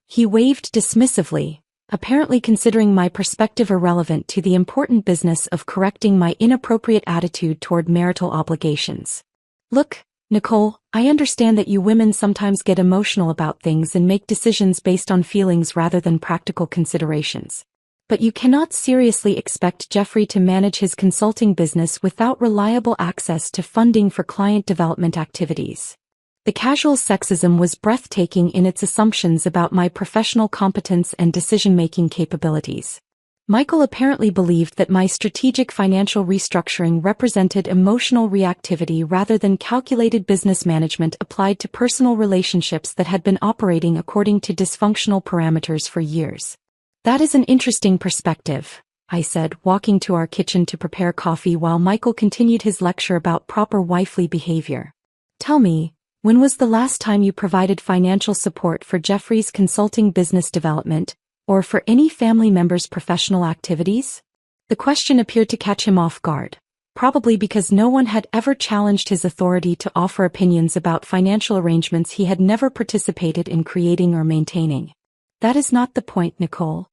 Speaker 1: He waved dismissively, apparently considering my perspective irrelevant to the important business of correcting my inappropriate attitude toward marital obligations. Look, Nicole, I understand that you women sometimes get emotional about things and make decisions based on feelings rather than practical considerations. But you cannot seriously expect Jeffrey to manage his consulting business without reliable access to funding for client development activities. The casual sexism was breathtaking in its assumptions about my professional competence and decision-making capabilities. Michael apparently believed that my strategic financial restructuring represented emotional reactivity rather than calculated business management applied to personal relationships that had been operating according to dysfunctional parameters for years. That is an interesting perspective, I said, walking to our kitchen to prepare coffee while Michael continued his lecture about proper wifely behavior. Tell me, when was the last time you provided financial support for Jeffrey's consulting business development, or for any family member's professional activities? The question appeared to catch him off guard, probably because no one had ever challenged his authority to offer opinions about financial arrangements he had never participated in creating or maintaining. That is not the point, Nicole.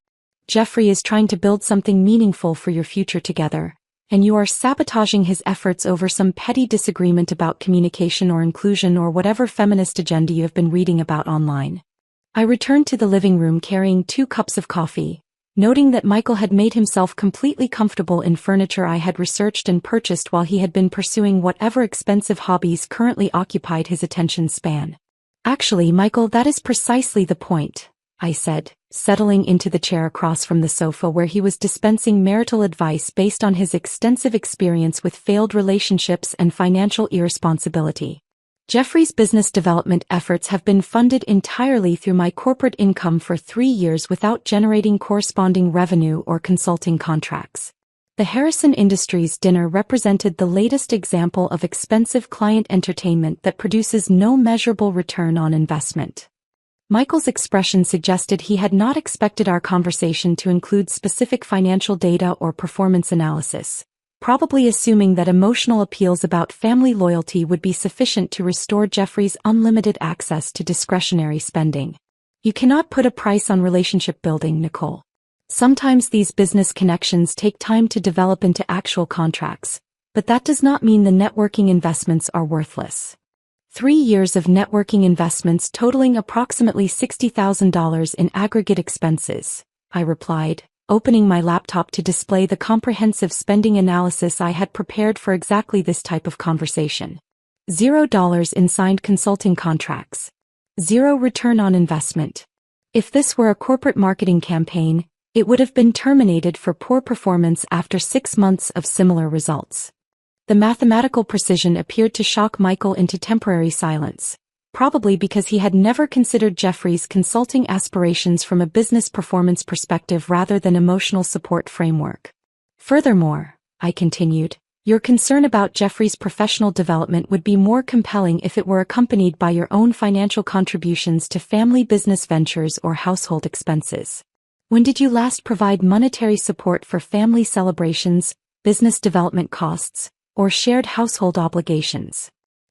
Speaker 1: Jeffrey is trying to build something meaningful for your future together, and you are sabotaging his efforts over some petty disagreement about communication or inclusion or whatever feminist agenda you have been reading about online. I returned to the living room carrying 2 cups of coffee, noting that Michael had made himself completely comfortable in furniture I had researched and purchased while he had been pursuing whatever expensive hobbies currently occupied his attention span. Actually, Michael, that is precisely the point, I said, settling into the chair across from the sofa where he was dispensing marital advice based on his extensive experience with failed relationships and financial irresponsibility. Jeffrey's business development efforts have been funded entirely through my corporate income for 3 years without generating corresponding revenue or consulting contracts. The Harrison Industries dinner represented the latest example of expensive client entertainment that produces no measurable return on investment. Michael's expression suggested he had not expected our conversation to include specific financial data or performance analysis, probably assuming that emotional appeals about family loyalty would be sufficient to restore Jeffrey's unlimited access to discretionary spending. You cannot put a price on relationship building, Nicole. Sometimes these business connections take time to develop into actual contracts, but that does not mean the networking investments are worthless. 3 years of networking investments totaling approximately $60,000 in aggregate expenses, I replied, opening my laptop to display the comprehensive spending analysis I had prepared for exactly this type of conversation. $0 in signed consulting contracts. 0 return on investment. If this were a corporate marketing campaign, it would have been terminated for poor performance after 6 months of similar results. The mathematical precision appeared to shock Michael into temporary silence, probably because he had never considered Jeffrey's consulting aspirations from a business performance perspective rather than emotional support framework. Furthermore, I continued, your concern about Jeffrey's professional development would be more compelling if it were accompanied by your own financial contributions to family business ventures or household expenses. When did you last provide monetary support for family celebrations, business development costs, or shared household obligations?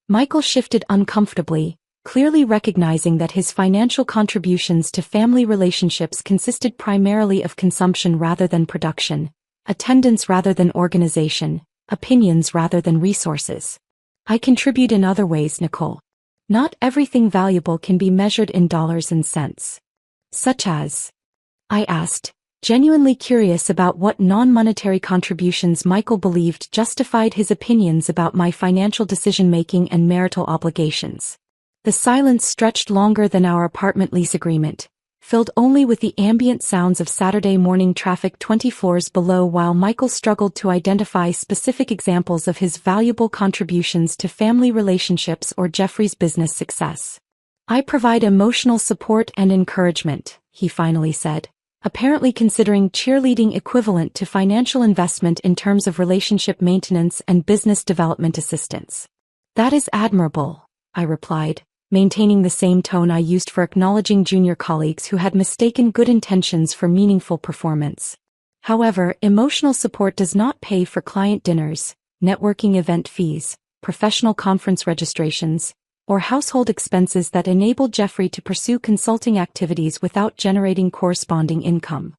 Speaker 1: Michael shifted uncomfortably, clearly recognizing that his financial contributions to family relationships consisted primarily of consumption rather than production, attendance rather than organization, opinions rather than resources. I contribute in other ways, Nicole. Not everything valuable can be measured in dollars and cents. Such as? I asked, genuinely curious about what non-monetary contributions Michael believed justified his opinions about my financial decision-making and marital obligations. The silence stretched longer than our apartment lease agreement, filled only with the ambient sounds of Saturday morning traffic 20 floors below while Michael struggled to identify specific examples of his valuable contributions to family relationships or Jeffrey's business success. I provide emotional support and encouragement, he finally said, apparently considering cheerleading equivalent to financial investment in terms of relationship maintenance and business development assistance. That is admirable, I replied, maintaining the same tone I used for acknowledging junior colleagues who had mistaken good intentions for meaningful performance. However, emotional support does not pay for client dinners, networking event fees, professional conference registrations, or household expenses that enable Jeffrey to pursue consulting activities without generating corresponding income.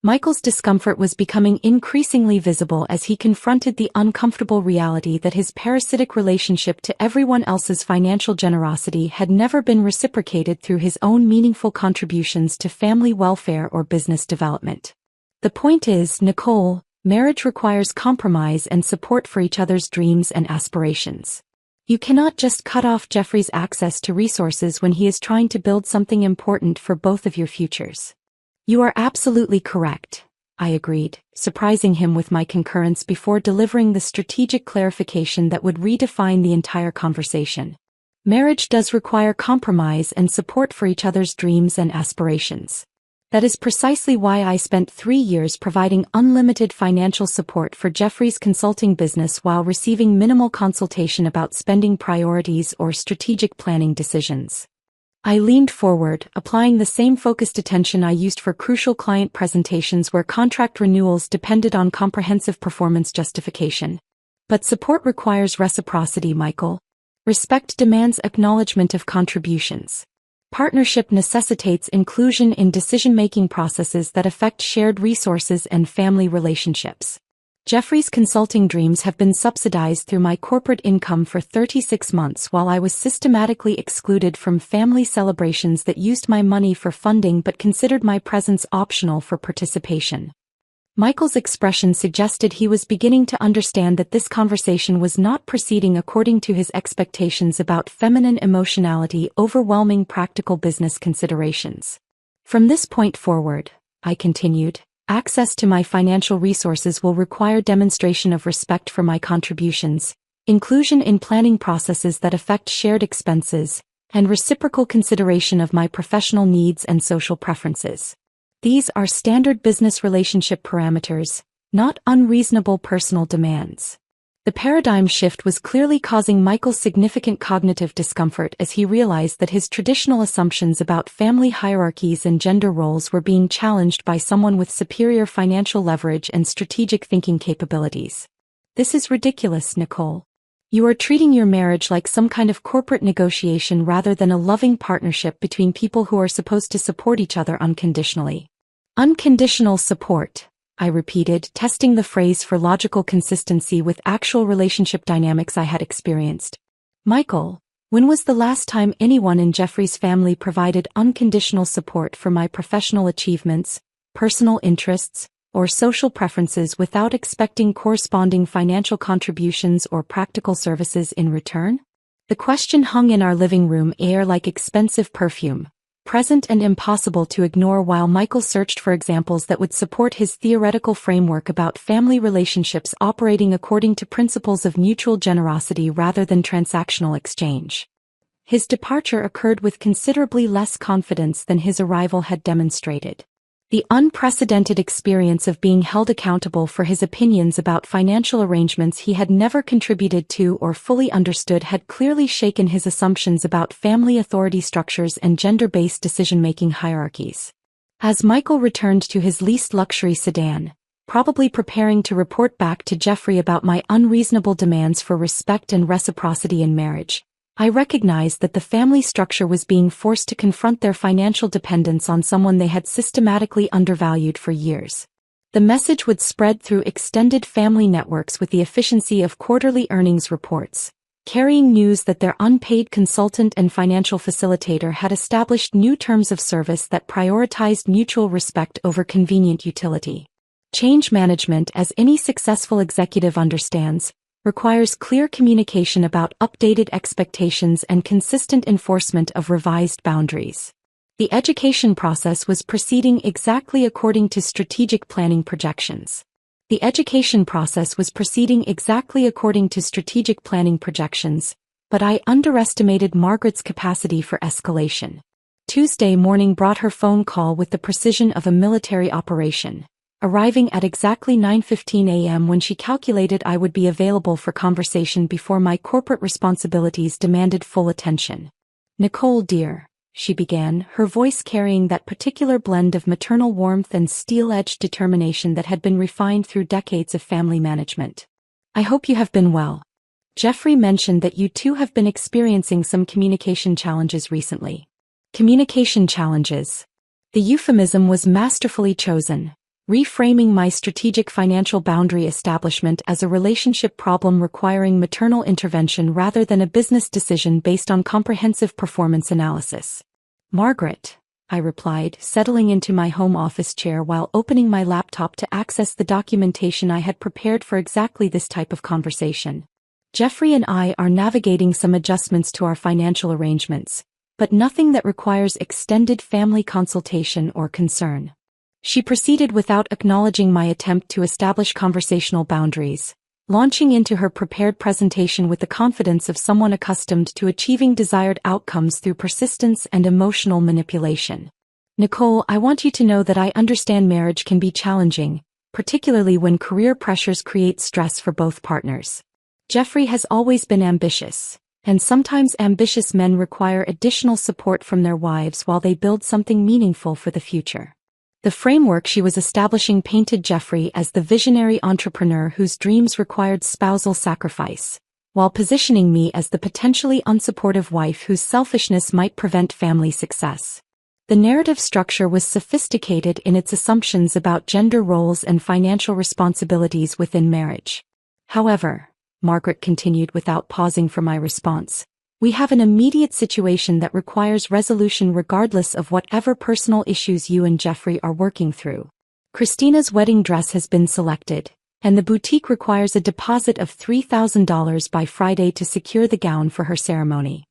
Speaker 1: Michael's discomfort was becoming increasingly visible as he confronted the uncomfortable reality that his parasitic relationship to everyone else's financial generosity had never been reciprocated through his own meaningful contributions to family welfare or business development. The point is, Nicole, marriage requires compromise and support for each other's dreams and aspirations. You cannot just cut off Jeffrey's access to resources when he is trying to build something important for both of your futures. You are absolutely correct, I agreed, surprising him with my concurrence before delivering the strategic clarification that would redefine the entire conversation. Marriage does require compromise and support for each other's dreams and aspirations. That is precisely why I spent 3 years providing unlimited financial support for Jeffrey's consulting business while receiving minimal consultation about spending priorities or strategic planning decisions. I leaned forward, applying the same focused attention I used for crucial client presentations where contract renewals depended on comprehensive performance justification. But support requires reciprocity, Michael. Respect demands acknowledgement of contributions. Partnership necessitates inclusion in decision-making processes that affect shared resources and family relationships. Jeffrey's consulting dreams have been subsidized through my corporate income for 36 months while I was systematically excluded from family celebrations that used my money for funding but considered my presence optional for participation. Michael's expression suggested he was beginning to understand that this conversation was not proceeding according to his expectations about feminine emotionality overwhelming practical business considerations. From this point forward, I continued, access to my financial resources will require demonstration of respect for my contributions, inclusion in planning processes that affect shared expenses, and reciprocal consideration of my professional needs and social preferences. These are standard business relationship parameters, not unreasonable personal demands. The paradigm shift was clearly causing Michael significant cognitive discomfort as he realized that his traditional assumptions about family hierarchies and gender roles were being challenged by someone with superior financial leverage and strategic thinking capabilities. This is ridiculous, Nicole. You are treating your marriage like some kind of corporate negotiation rather than a loving partnership between people who are supposed to support each other unconditionally. Unconditional support, I repeated, testing the phrase for logical consistency with actual relationship dynamics I had experienced. Michael, when was the last time anyone in Jeffrey's family provided unconditional support for my professional achievements, personal interests, or social preferences without expecting corresponding financial contributions or practical services in return? The question hung in our living room air like expensive perfume, present and impossible to ignore while Michael searched for examples that would support his theoretical framework about family relationships operating according to principles of mutual generosity rather than transactional exchange. His departure occurred with considerably less confidence than his arrival had demonstrated. The unprecedented experience of being held accountable for his opinions about financial arrangements he had never contributed to or fully understood had clearly shaken his assumptions about family authority structures and gender-based decision-making hierarchies. As Michael returned to his leased luxury sedan, probably preparing to report back to Jeffrey about my unreasonable demands for respect and reciprocity in marriage, I recognized that the family structure was being forced to confront their financial dependence on someone they had systematically undervalued for years. The message would spread through extended family networks with the efficiency of quarterly earnings reports, carrying news that their unpaid consultant and financial facilitator had established new terms of service that prioritized mutual respect over convenient utility. Change management, as any successful executive understands, requires clear communication about updated expectations and consistent enforcement of revised boundaries. The education process was proceeding exactly according to strategic planning projections. But I underestimated Margaret's capacity for escalation. Tuesday morning brought her phone call with the precision of a military operation, arriving at exactly 9:15 a.m. when she calculated I would be available for conversation before my corporate responsibilities demanded full attention. "Nicole, dear," she began, her voice carrying that particular blend of maternal warmth and steel-edged determination that had been refined through decades of family management. "I hope you have been well. Jeffrey mentioned that you two have been experiencing some communication challenges recently." Communication challenges. The euphemism was masterfully chosen. reframing my strategic financial boundary establishment as a relationship problem requiring maternal intervention rather than a business decision based on comprehensive performance analysis. Margaret, I replied, settling into my home office chair while opening my laptop to access the documentation I had prepared for exactly this type of conversation. Jeffrey and I are navigating some adjustments to our financial arrangements, but nothing that requires extended family consultation or concern. She proceeded without acknowledging my attempt to establish conversational boundaries, launching into her prepared presentation with the confidence of someone accustomed to achieving desired outcomes through persistence and emotional manipulation. Nicole, I want you to know that I understand marriage can be challenging, particularly when career pressures create stress for both partners. Jeffrey has always been ambitious, and sometimes ambitious men require additional support from their wives while they build something meaningful for the future. The framework she was establishing painted Jeffrey as the visionary entrepreneur whose dreams required spousal sacrifice, while positioning me as the potentially unsupportive wife whose selfishness might prevent family success. The narrative structure was sophisticated in its assumptions about gender roles and financial responsibilities within marriage. However, Margaret continued without pausing for my response, we have an immediate situation that requires resolution regardless of whatever personal issues you and Jeffrey are working through. Christina's wedding dress has been selected, and the boutique requires a deposit of $3,000 by Friday to secure the gown for her ceremony.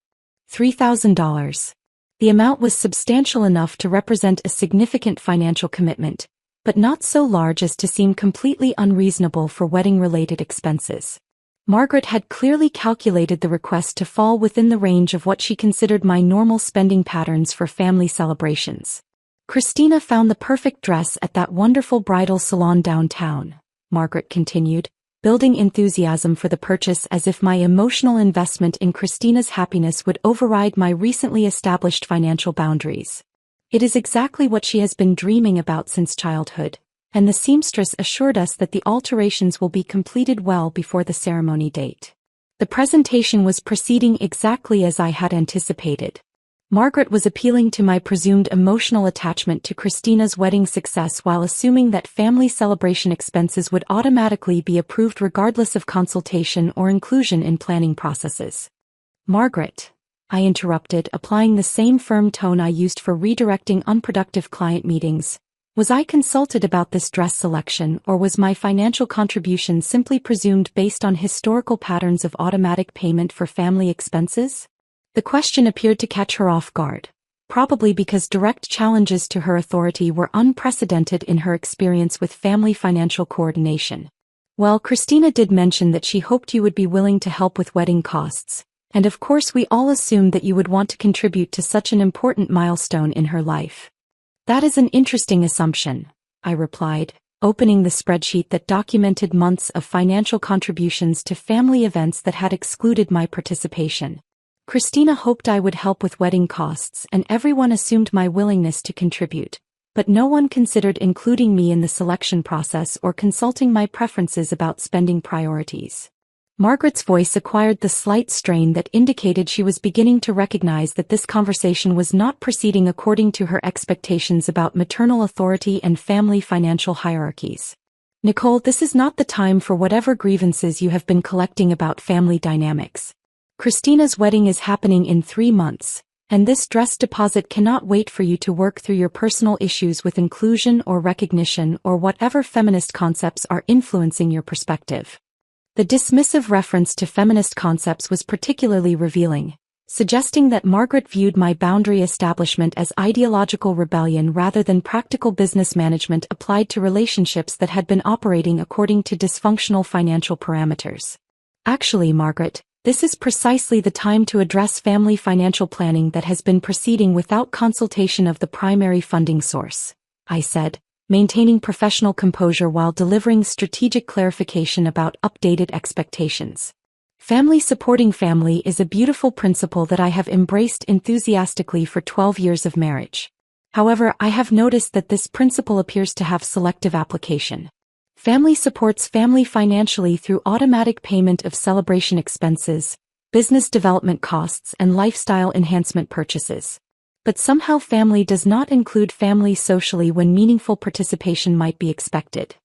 Speaker 1: $3,000. The amount was substantial enough to represent a significant financial commitment, but not so large as to seem completely unreasonable for wedding-related expenses. Margaret had clearly calculated the request to fall within the range of what she considered my normal spending patterns for family celebrations. Christina found the perfect dress at that wonderful bridal salon downtown, Margaret continued, building enthusiasm for the purchase as if my emotional investment in Christina's happiness would override my recently established financial boundaries. It is exactly what she has been dreaming about since childhood, and the seamstress assured us that the alterations will be completed well before the ceremony date. The presentation was proceeding exactly as I had anticipated. Margaret was appealing to my presumed emotional attachment to Christina's wedding success while assuming that family celebration expenses would automatically be approved regardless of consultation or inclusion in planning processes. Margaret, I interrupted, applying the same firm tone I used for redirecting unproductive client meetings. Was I consulted about this dress selection, or was my financial contribution simply presumed based on historical patterns of automatic payment for family expenses? The question appeared to catch her off guard, probably because direct challenges to her authority were unprecedented in her experience with family financial coordination. Well, Christina did mention that she hoped you would be willing to help with wedding costs, and of course we all assumed that you would want to contribute to such an important milestone in her life. That is an interesting assumption, I replied, opening the spreadsheet that documented months of financial contributions to family events that had excluded my participation. Christina hoped I would help with wedding costs and everyone assumed my willingness to contribute, but no one considered including me in the selection process or consulting my preferences about spending priorities. Margaret's voice acquired the slight strain that indicated she was beginning to recognize that this conversation was not proceeding according to her expectations about maternal authority and family financial hierarchies. Nicole, this is not the time for whatever grievances you have been collecting about family dynamics. Christina's wedding is happening in 3 months, and this dress deposit cannot wait for you to work through your personal issues with inclusion or recognition or whatever feminist concepts are influencing your perspective. The dismissive reference to feminist concepts was particularly revealing, suggesting that Margaret viewed my boundary establishment as ideological rebellion rather than practical business management applied to relationships that had been operating according to dysfunctional financial parameters. Actually, Margaret, this is precisely the time to address family financial planning that has been proceeding without consultation of the primary funding source, I said, maintaining professional composure while delivering strategic clarification about updated expectations. Family supporting family is a beautiful principle that I have embraced enthusiastically for 12 years of marriage. However, I have noticed that this principle appears to have selective application. Family supports family financially through automatic payment of celebration expenses, business development costs, and lifestyle enhancement purchases. But somehow family does not include family socially when meaningful participation might be expected.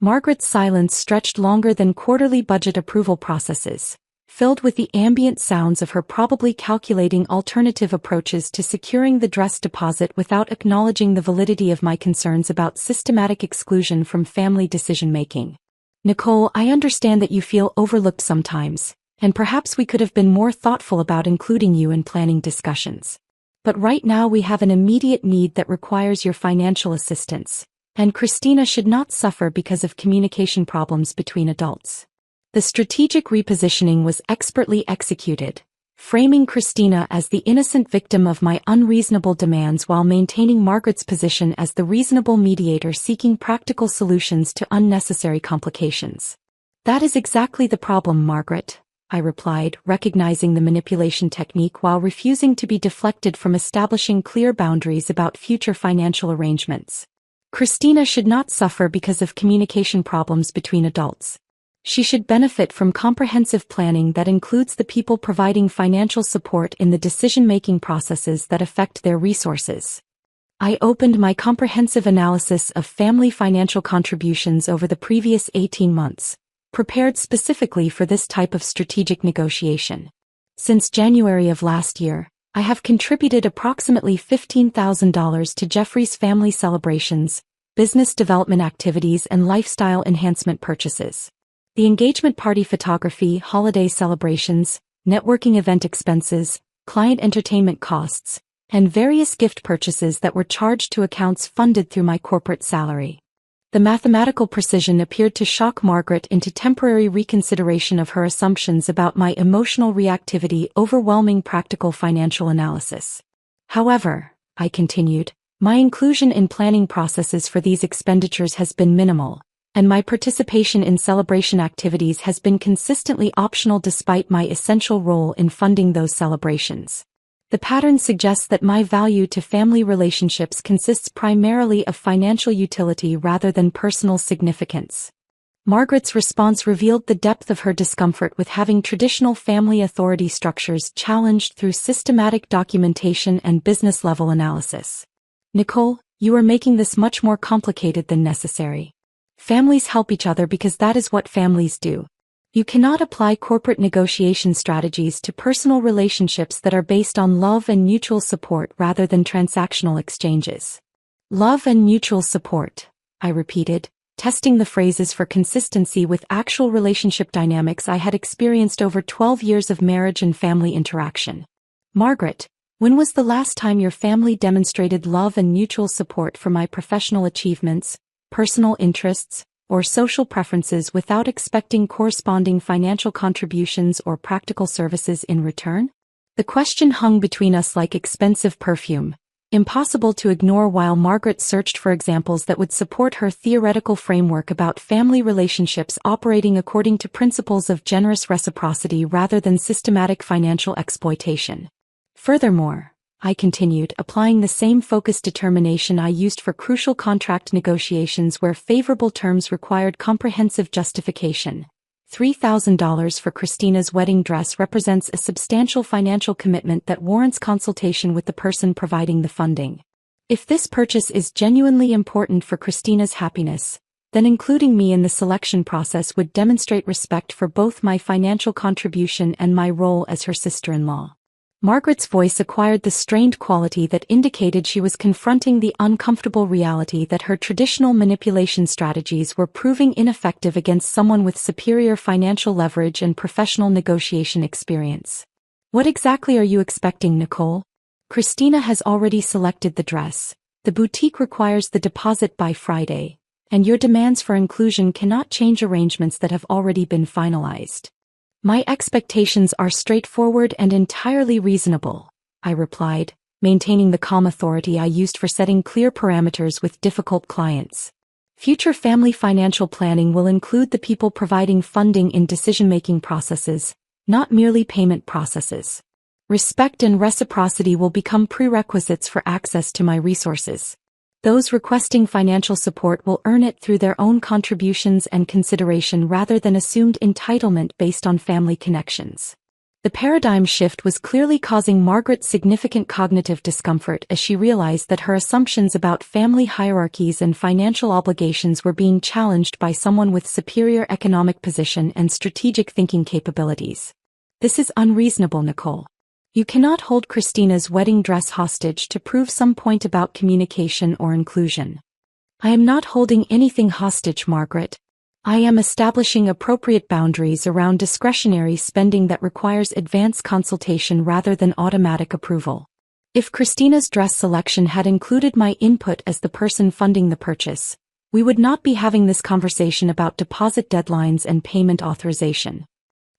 Speaker 1: Margaret's silence stretched longer than quarterly budget approval processes, filled with the ambient sounds of her probably calculating alternative approaches to securing the dress deposit without acknowledging the validity of my concerns about systematic exclusion from family decision-making. Nicole, I understand that you feel overlooked sometimes, and perhaps we could have been more thoughtful about including you in planning discussions. But right now we have an immediate need that requires your financial assistance, and Christina should not suffer because of communication problems between adults. The strategic repositioning was expertly executed, framing Christina as the innocent victim of my unreasonable demands while maintaining Margaret's position as the reasonable mediator seeking practical solutions to unnecessary complications. That is exactly the problem, Margaret, I replied, recognizing the manipulation technique while refusing to be deflected from establishing clear boundaries about future financial arrangements. Christina should not suffer because of communication problems between adults. She should benefit from comprehensive planning that includes the people providing financial support in the decision-making processes that affect their resources. I opened my comprehensive analysis of family financial contributions over the previous 18 months, prepared specifically for this type of strategic negotiation. Since January of last year, I have contributed approximately $15,000 to Jeffrey's family celebrations, business development activities, and lifestyle enhancement purchases. The engagement party photography, holiday celebrations, networking event expenses, client entertainment costs, and various gift purchases that were charged to accounts funded through my corporate salary. The mathematical precision appeared to shock Margaret into temporary reconsideration of her assumptions about my emotional reactivity overwhelming practical financial analysis. However, I continued, my inclusion in planning processes for these expenditures has been minimal, and my participation in celebration activities has been consistently optional despite my essential role in funding those celebrations. The pattern suggests that my value to family relationships consists primarily of financial utility rather than personal significance. Margaret's response revealed the depth of her discomfort with having traditional family authority structures challenged through systematic documentation and business-level analysis. Nicole, you are making this much more complicated than necessary. Families help each other because that is what families do. You cannot apply corporate negotiation strategies to personal relationships that are based on love and mutual support rather than transactional exchanges. Love and mutual support, I repeated, testing the phrases for consistency with actual relationship dynamics I had experienced over 12 years of marriage and family interaction. Margaret, when was the last time your family demonstrated love and mutual support for my professional achievements, personal interests, or social preferences without expecting corresponding financial contributions or practical services in return? The question hung between us like expensive perfume, impossible to ignore while Margaret searched for examples that would support her theoretical framework about family relationships operating according to principles of generous reciprocity rather than systematic financial exploitation. Furthermore, I continued, applying the same focused determination I used for crucial contract negotiations where favorable terms required comprehensive justification. $3,000 for Christina's wedding dress represents a substantial financial commitment that warrants consultation with the person providing the funding. If this purchase is genuinely important for Christina's happiness, then including me in the selection process would demonstrate respect for both my financial contribution and my role as her sister-in-law. Margaret's voice acquired the strained quality that indicated she was confronting the uncomfortable reality that her traditional manipulation strategies were proving ineffective against someone with superior financial leverage and professional negotiation experience. What exactly are you expecting, Nicole? Christina has already selected the dress. The boutique requires the deposit by Friday, and your demands for inclusion cannot change arrangements that have already been finalized. My expectations are straightforward and entirely reasonable, I replied, maintaining the calm authority I used for setting clear parameters with difficult clients. Future family financial planning will include the people providing funding in decision-making processes, not merely payment processes. Respect and reciprocity will become prerequisites for access to my resources. Those requesting financial support will earn it through their own contributions and consideration rather than assumed entitlement based on family connections. The paradigm shift was clearly causing Margaret significant cognitive discomfort as she realized that her assumptions about family hierarchies and financial obligations were being challenged by someone with superior economic position and strategic thinking capabilities. This is unreasonable, Nicole. You cannot hold Christina's wedding dress hostage to prove some point about communication or inclusion. I am not holding anything hostage, Margaret. I am establishing appropriate boundaries around discretionary spending that requires advance consultation rather than automatic approval. If Christina's dress selection had included my input as the person funding the purchase, we would not be having this conversation about deposit deadlines and payment authorization.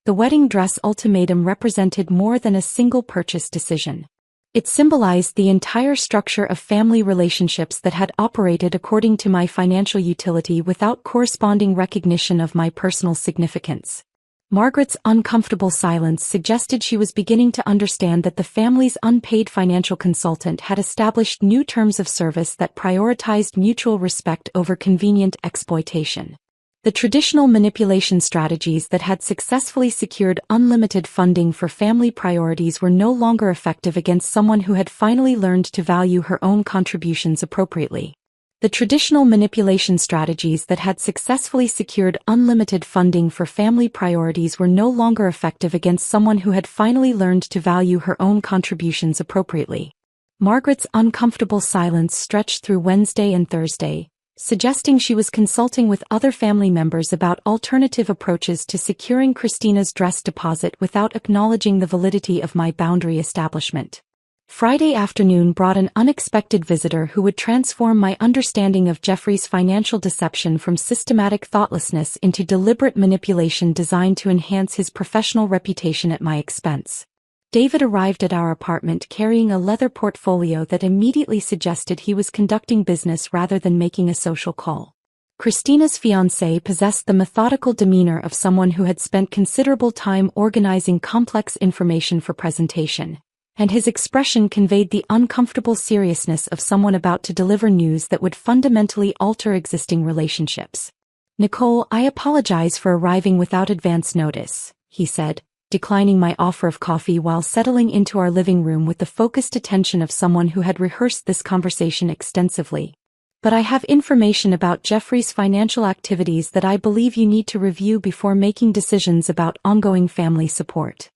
Speaker 1: The wedding dress ultimatum represented more than a single purchase decision. It symbolized the entire structure of family relationships that had operated according to my financial utility without corresponding recognition of my personal significance. Margaret's uncomfortable silence suggested she was beginning to understand that the family's unpaid financial consultant had established new terms of service that prioritized mutual respect over convenient exploitation. The traditional manipulation strategies that had successfully secured unlimited funding for family priorities were no longer effective against someone who had finally learned to value her own contributions appropriately. The traditional manipulation strategies that had successfully secured unlimited funding for family priorities were no longer effective against someone who had finally learned to value her own contributions appropriately. Margaret's uncomfortable silence stretched through Wednesday and Thursday, suggesting she was consulting with other family members about alternative approaches to securing Christina's dress deposit without acknowledging the validity of my boundary establishment. Friday afternoon brought an unexpected visitor who would transform my understanding of Jeffrey's financial deception from systematic thoughtlessness into deliberate manipulation designed to enhance his professional reputation at my expense. David arrived at our apartment carrying a leather portfolio that immediately suggested he was conducting business rather than making a social call. Christina's fiancé possessed the methodical demeanor of someone who had spent considerable time organizing complex information for presentation, and his expression conveyed the uncomfortable seriousness of someone about to deliver news that would fundamentally alter existing relationships. "Nicole, I apologize for arriving without advance notice," he said, declining my offer of coffee while settling into our living room with the focused attention of someone who had rehearsed this conversation extensively. "But I have information about Jeffrey's financial activities that I believe you need to review before making decisions about ongoing family support."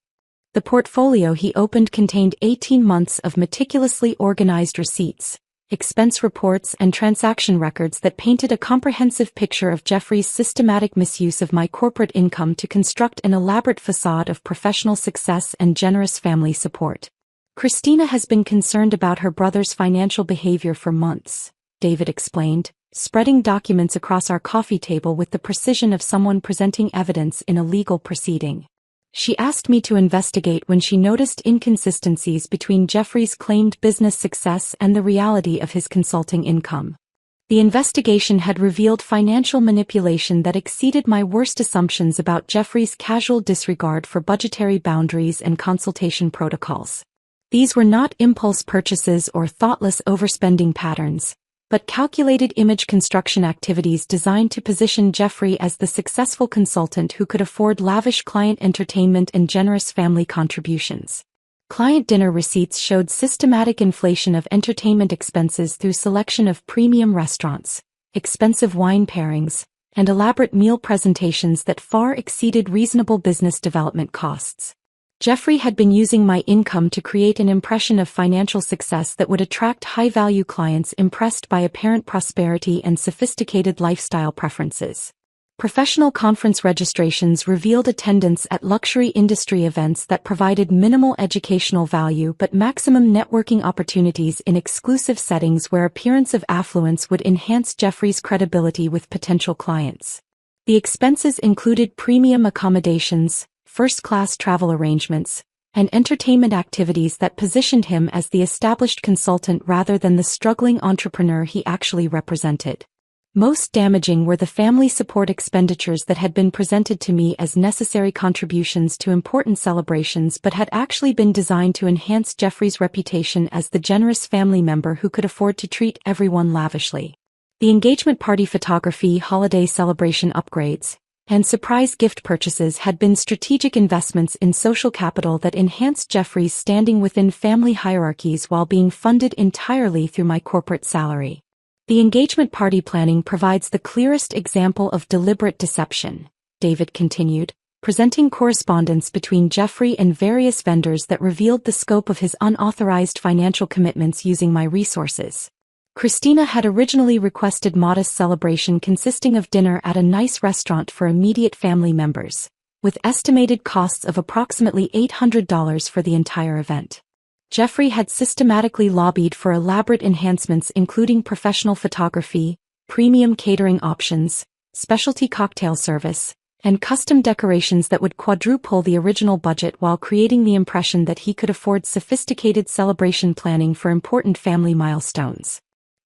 Speaker 1: The portfolio he opened contained 18 months of meticulously organized receipts, expense reports and transaction records that painted a comprehensive picture of Jeffrey's systematic misuse of my corporate income to construct an elaborate facade of professional success and generous family support. "Christina has been concerned about her brother's financial behavior for months," David explained, spreading documents across our coffee table with the precision of someone presenting evidence in a legal proceeding. "She asked me to investigate when she noticed inconsistencies between Jeffrey's claimed business success and the reality of his consulting income. The investigation had revealed financial manipulation that exceeded my worst assumptions about Jeffrey's casual disregard for budgetary boundaries and consultation protocols. These were not impulse purchases or thoughtless overspending patterns, but calculated image construction activities designed to position Jeffrey as the successful consultant who could afford lavish client entertainment and generous family contributions. Client dinner receipts showed systematic inflation of entertainment expenses through selection of premium restaurants, expensive wine pairings, and elaborate meal presentations that far exceeded reasonable business development costs. Jeffrey had been using my income to create an impression of financial success that would attract high-value clients impressed by apparent prosperity and sophisticated lifestyle preferences. Professional conference registrations revealed attendance at luxury industry events that provided minimal educational value but maximum networking opportunities in exclusive settings where appearance of affluence would enhance Jeffrey's credibility with potential clients. The expenses included premium accommodations, first-class travel arrangements, and entertainment activities that positioned him as the established consultant rather than the struggling entrepreneur he actually represented. Most damaging were the family support expenditures that had been presented to me as necessary contributions to important celebrations but had actually been designed to enhance Jeffrey's reputation as the generous family member who could afford to treat everyone lavishly. The engagement party photography, holiday celebration upgrades, and surprise gift purchases had been strategic investments in social capital that enhanced Jeffrey's standing within family hierarchies while being funded entirely through my corporate salary. The engagement party planning provides the clearest example of deliberate deception, David continued, presenting correspondence between Jeffrey and various vendors that revealed the scope of his unauthorized financial commitments using my resources. Christina had originally requested modest celebration consisting of dinner at a nice restaurant for immediate family members, with estimated costs of approximately $800 for the entire event. Jeffrey had systematically lobbied for elaborate enhancements including professional photography, premium catering options, specialty cocktail service, and custom decorations that would quadruple the original budget while creating the impression that he could afford sophisticated celebration planning for important family milestones.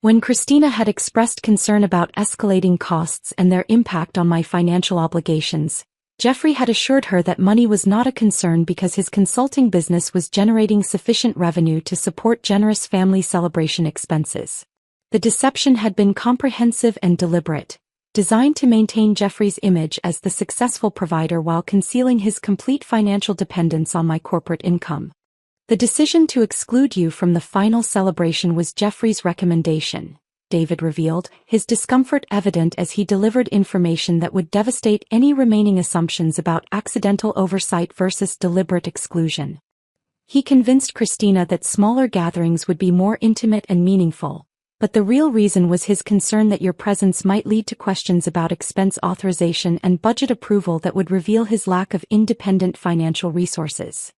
Speaker 1: When Christina had expressed concern about escalating costs and their impact on my financial obligations, Jeffrey had assured her that money was not a concern because his consulting business was generating sufficient revenue to support generous family celebration expenses. The deception had been comprehensive and deliberate, designed to maintain Jeffrey's image as the successful provider while concealing his complete financial dependence on my corporate income. The decision to exclude you from the final celebration was Jeffrey's recommendation, David revealed, his discomfort evident as he delivered information that would devastate any remaining assumptions about accidental oversight versus deliberate exclusion. He convinced Christina that smaller gatherings would be more intimate and meaningful, but the real reason was his concern that your presence might lead to questions about expense authorization and budget approval that would reveal his lack of independent financial resources.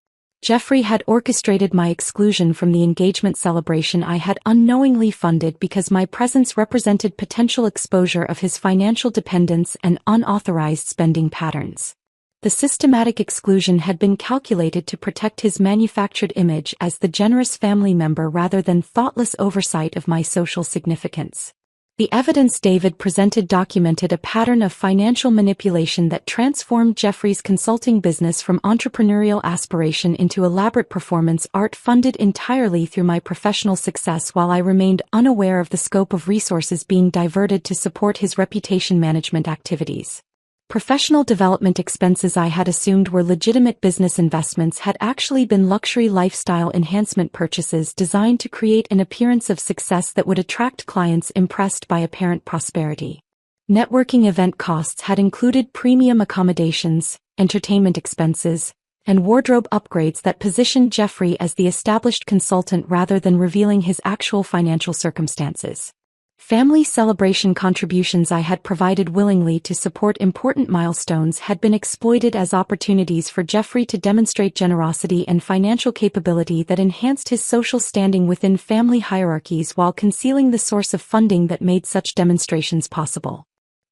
Speaker 1: Jeffrey had orchestrated my exclusion from the engagement celebration I had unknowingly funded because my presence represented potential exposure of his financial dependence and unauthorized spending patterns. The systematic exclusion had been calculated to protect his manufactured image as the generous family member rather than thoughtless oversight of my social significance. The evidence David presented documented a pattern of financial manipulation that transformed Jeffrey's consulting business from entrepreneurial aspiration into elaborate performance art funded entirely through my professional success while I remained unaware of the scope of resources being diverted to support his reputation management activities. Professional development expenses I had assumed were legitimate business investments had actually been luxury lifestyle enhancement purchases designed to create an appearance of success that would attract clients impressed by apparent prosperity. Networking event costs had included premium accommodations, entertainment expenses, and wardrobe upgrades that positioned Jeffrey as the established consultant rather than revealing his actual financial circumstances. Family celebration contributions I had provided willingly to support important milestones had been exploited as opportunities for Jeffrey to demonstrate generosity and financial capability that enhanced his social standing within family hierarchies while concealing the source of funding that made such demonstrations possible.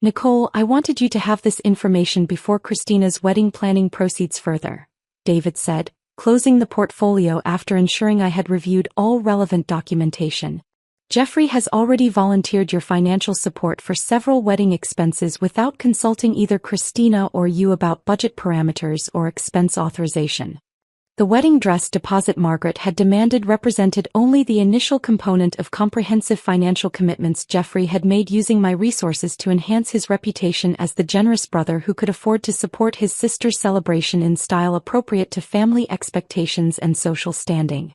Speaker 1: Nicole, I wanted you to have this information before Christina's wedding planning proceeds further, David said, closing the portfolio after ensuring I had reviewed all relevant documentation. Jeffrey has already volunteered your financial support for several wedding expenses without consulting either Christina or you about budget parameters or expense authorization. The wedding dress deposit Margaret had demanded represented only the initial component of comprehensive financial commitments Jeffrey had made using my resources to enhance his reputation as the generous brother who could afford to support his sister's celebration in style appropriate to family expectations and social standing.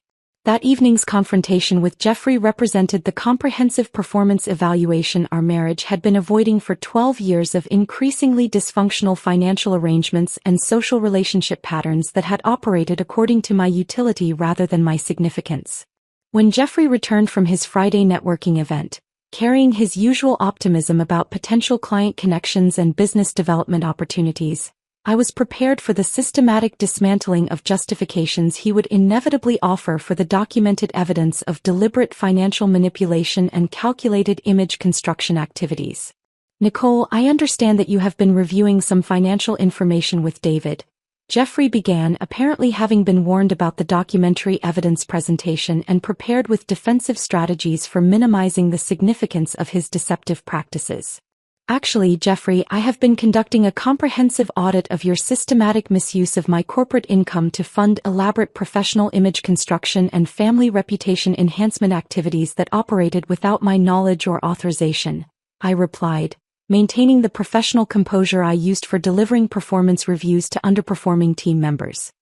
Speaker 1: That evening's confrontation with Jeffrey represented the comprehensive performance evaluation our marriage had been avoiding for 12 years of increasingly dysfunctional financial arrangements and social relationship patterns that had operated according to my utility rather than my significance. When Jeffrey returned from his Friday networking event, carrying his usual optimism about potential client connections and business development opportunities, I was prepared for the systematic dismantling of justifications he would inevitably offer for the documented evidence of deliberate financial manipulation and calculated image construction activities. Nicole, I understand that you have been reviewing some financial information with David, Jeffrey began, apparently having been warned about the documentary evidence presentation and prepared with defensive strategies for minimizing the significance of his deceptive practices. Actually, Jeffrey, I have been conducting a comprehensive audit of your systematic misuse of my corporate income to fund elaborate professional image construction and family reputation enhancement activities that operated without my knowledge or authorization, I replied, maintaining the professional composure I used for delivering performance reviews to underperforming team members.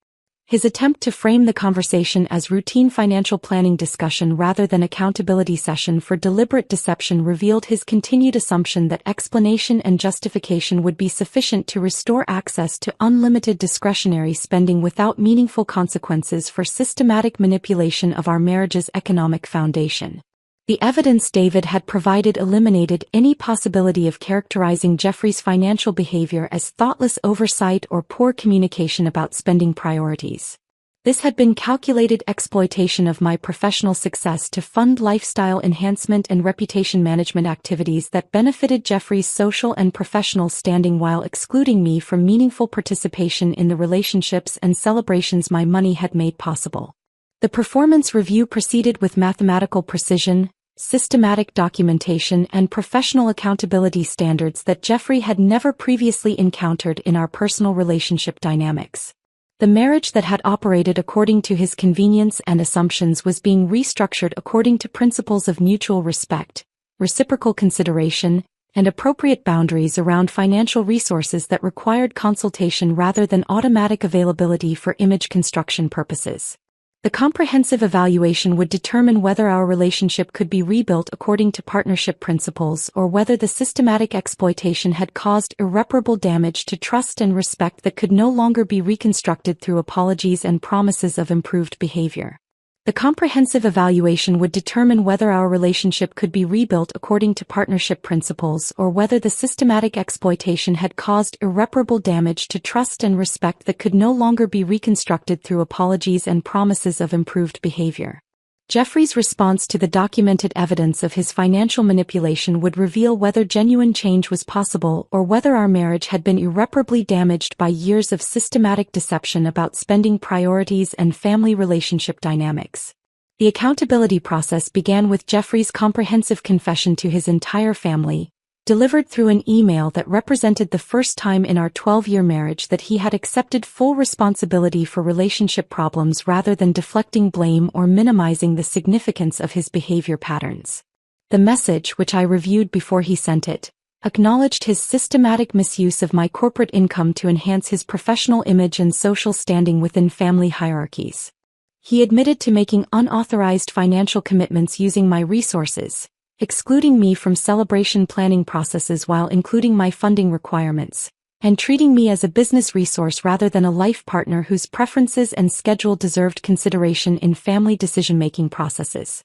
Speaker 1: His attempt to frame the conversation as routine financial planning discussion rather than accountability session for deliberate deception revealed his continued assumption that explanation and justification would be sufficient to restore access to unlimited discretionary spending without meaningful consequences for systematic manipulation of our marriage's economic foundation. The evidence David had provided eliminated any possibility of characterizing Jeffrey's financial behavior as thoughtless oversight or poor communication about spending priorities. This had been calculated exploitation of my professional success to fund lifestyle enhancement and reputation management activities that benefited Jeffrey's social and professional standing while excluding me from meaningful participation in the relationships and celebrations my money had made possible. The performance review proceeded with mathematical precision, systematic documentation, and professional accountability standards that Jeffrey had never previously encountered in our personal relationship dynamics. The marriage that had operated according to his convenience and assumptions was being restructured according to principles of mutual respect, reciprocal consideration, and appropriate boundaries around financial resources that required consultation rather than automatic availability for image construction purposes. The comprehensive evaluation would determine whether our relationship could be rebuilt according to partnership principles or whether the systematic exploitation had caused irreparable damage to trust and respect that could no longer be reconstructed through apologies and promises of improved behavior. The comprehensive evaluation would determine whether our relationship could be rebuilt according to partnership principles or whether the systematic exploitation had caused irreparable damage to trust and respect that could no longer be reconstructed through apologies and promises of improved behavior. Jeffrey's response to the documented evidence of his financial manipulation would reveal whether genuine change was possible or whether our marriage had been irreparably damaged by years of systematic deception about spending priorities and family relationship dynamics. The accountability process began with Jeffrey's comprehensive confession to his entire family, delivered through an email that represented the first time in our 12-year marriage that he had accepted full responsibility for relationship problems rather than deflecting blame or minimizing the significance of his behavior patterns. The message, which I reviewed before he sent it, acknowledged his systematic misuse of my corporate income to enhance his professional image and social standing within family hierarchies. He admitted to making unauthorized financial commitments using my resources, excluding me from celebration planning processes while including my funding requirements, and treating me as a business resource rather than a life partner whose preferences and schedule deserved consideration in family decision-making processes.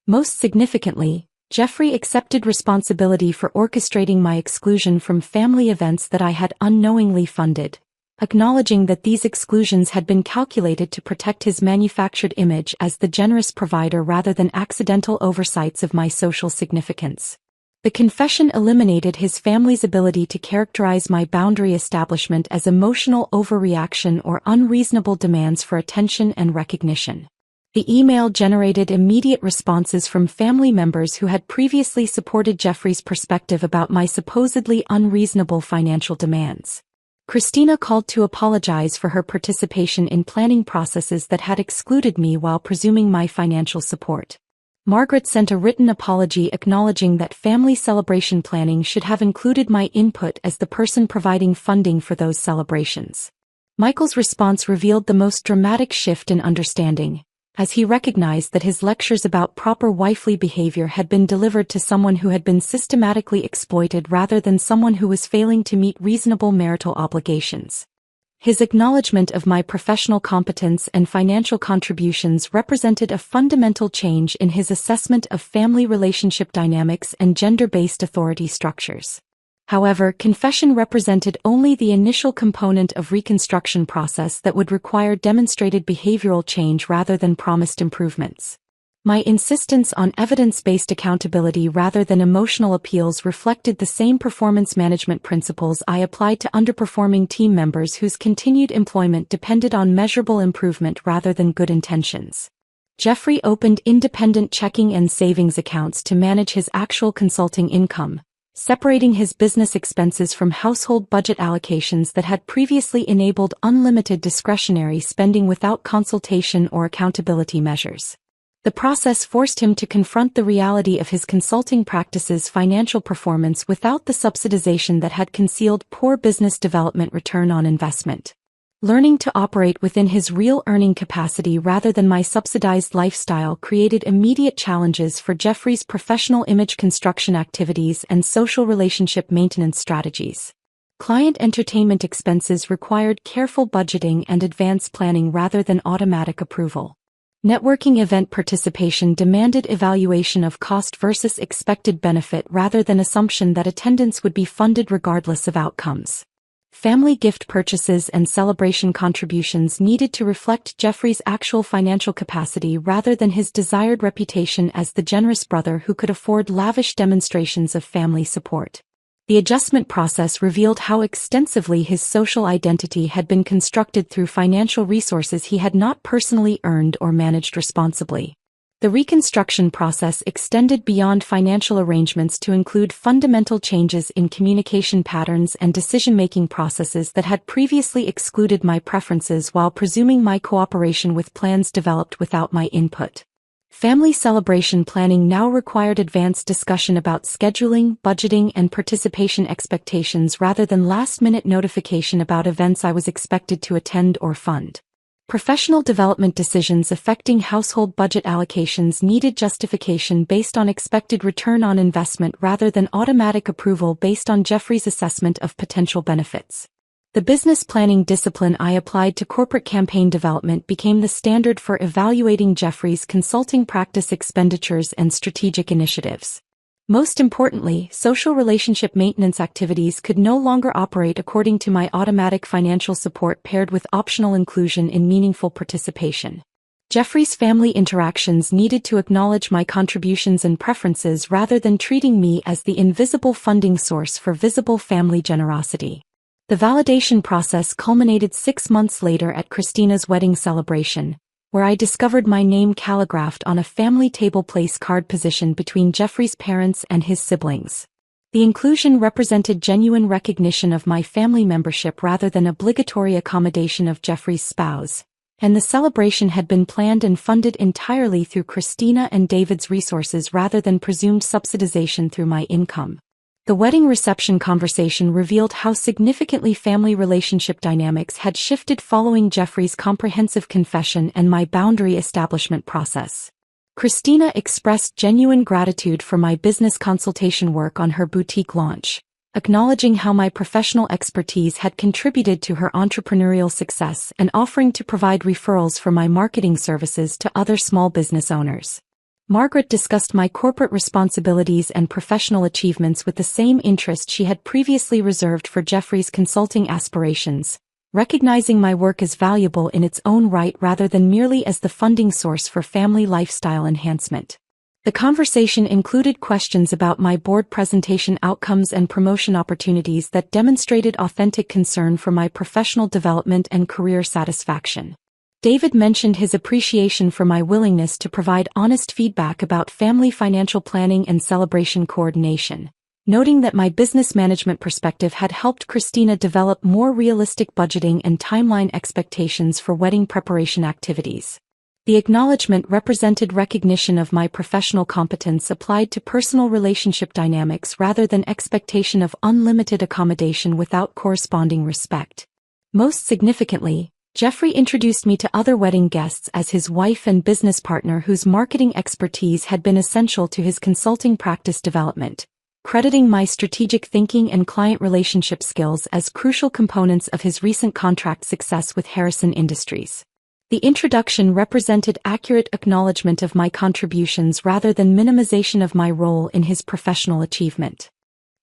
Speaker 1: Most significantly, Jeffrey accepted responsibility for orchestrating my exclusion from family events that I had unknowingly funded, acknowledging that these exclusions had been calculated to protect his manufactured image as the generous provider rather than accidental oversights of my social significance. The confession eliminated his family's ability to characterize my boundary establishment as emotional overreaction or unreasonable demands for attention and recognition. The email generated immediate responses from family members who had previously supported Jeffrey's perspective about my supposedly unreasonable financial demands. Christina called to apologize for her participation in planning processes that had excluded me while presuming my financial support. Margaret sent a written apology acknowledging that family celebration planning should have included my input as the person providing funding for those celebrations. Michael's response revealed the most dramatic shift in understanding, as he recognized that his lectures about proper wifely behavior had been delivered to someone who had been systematically exploited rather than someone who was failing to meet reasonable marital obligations. His acknowledgement of my professional competence and financial contributions represented a fundamental change in his assessment of family relationship dynamics and gender-based authority structures. However, confession represented only the initial component of reconstruction process that would require demonstrated behavioral change rather than promised improvements. My insistence on evidence-based accountability rather than emotional appeals reflected the same performance management principles I applied to underperforming team members whose continued employment depended on measurable improvement rather than good intentions. Jeffrey opened independent checking and savings accounts to manage his actual consulting income, separating his business expenses from household budget allocations that had previously enabled unlimited discretionary spending without consultation or accountability measures. The process forced him to confront the reality of his consulting practice's financial performance without the subsidization that had concealed poor business development return on investment. Learning to operate within his real earning capacity rather than my subsidized lifestyle created immediate challenges for Jeffrey's professional image construction activities and social relationship maintenance strategies. Client entertainment expenses required careful budgeting and advance planning rather than automatic approval. Networking event participation demanded evaluation of cost versus expected benefit rather than assumption that attendance would be funded regardless of outcomes. Family gift purchases and celebration contributions needed to reflect Jeffrey's actual financial capacity rather than his desired reputation as the generous brother who could afford lavish demonstrations of family support. The adjustment process revealed how extensively his social identity had been constructed through financial resources he had not personally earned or managed responsibly. The reconstruction process extended beyond financial arrangements to include fundamental changes in communication patterns and decision-making processes that had previously excluded my preferences while presuming my cooperation with plans developed without my input. Family celebration planning now required advanced discussion about scheduling, budgeting, and participation expectations rather than last-minute notification about events I was expected to attend or fund. Professional development decisions affecting household budget allocations needed justification based on expected return on investment rather than automatic approval based on Jeffrey's assessment of potential benefits. The business planning discipline I applied to corporate campaign development became the standard for evaluating Jeffrey's consulting practice expenditures and strategic initiatives. Most importantly, social relationship maintenance activities could no longer operate according to my automatic financial support paired with optional inclusion in meaningful participation. Jeffrey's family interactions needed to acknowledge my contributions and preferences rather than treating me as the invisible funding source for visible family generosity. The validation process culminated 6 months later at Christina's wedding celebration, where I discovered my name calligraphed on a family table place card positioned between Jeffrey's parents and his siblings. The inclusion represented genuine recognition of my family membership rather than obligatory accommodation of Jeffrey's spouse, and the celebration had been planned and funded entirely through Christina and David's resources rather than presumed subsidization through my income. The wedding reception conversation revealed how significantly family relationship dynamics had shifted following Jeffrey's comprehensive confession and my boundary establishment process. Christina expressed genuine gratitude for my business consultation work on her boutique launch, acknowledging how my professional expertise had contributed to her entrepreneurial success and offering to provide referrals for my marketing services to other small business owners. Margaret discussed my corporate responsibilities and professional achievements with the same interest she had previously reserved for Jeffrey's consulting aspirations, recognizing my work as valuable in its own right rather than merely as the funding source for family lifestyle enhancement. The conversation included questions about my board presentation outcomes and promotion opportunities that demonstrated authentic concern for my professional development and career satisfaction. David mentioned his appreciation for my willingness to provide honest feedback about family financial planning and celebration coordination, noting that my business management perspective had helped Christina develop more realistic budgeting and timeline expectations for wedding preparation activities. The acknowledgement represented recognition of my professional competence applied to personal relationship dynamics rather than expectation of unlimited accommodation without corresponding respect. Most significantly, Jeffrey introduced me to other wedding guests as his wife and business partner whose marketing expertise had been essential to his consulting practice development, crediting my strategic thinking and client relationship skills as crucial components of his recent contract success with Harrison Industries. The introduction represented accurate acknowledgement of my contributions rather than minimization of my role in his professional achievement.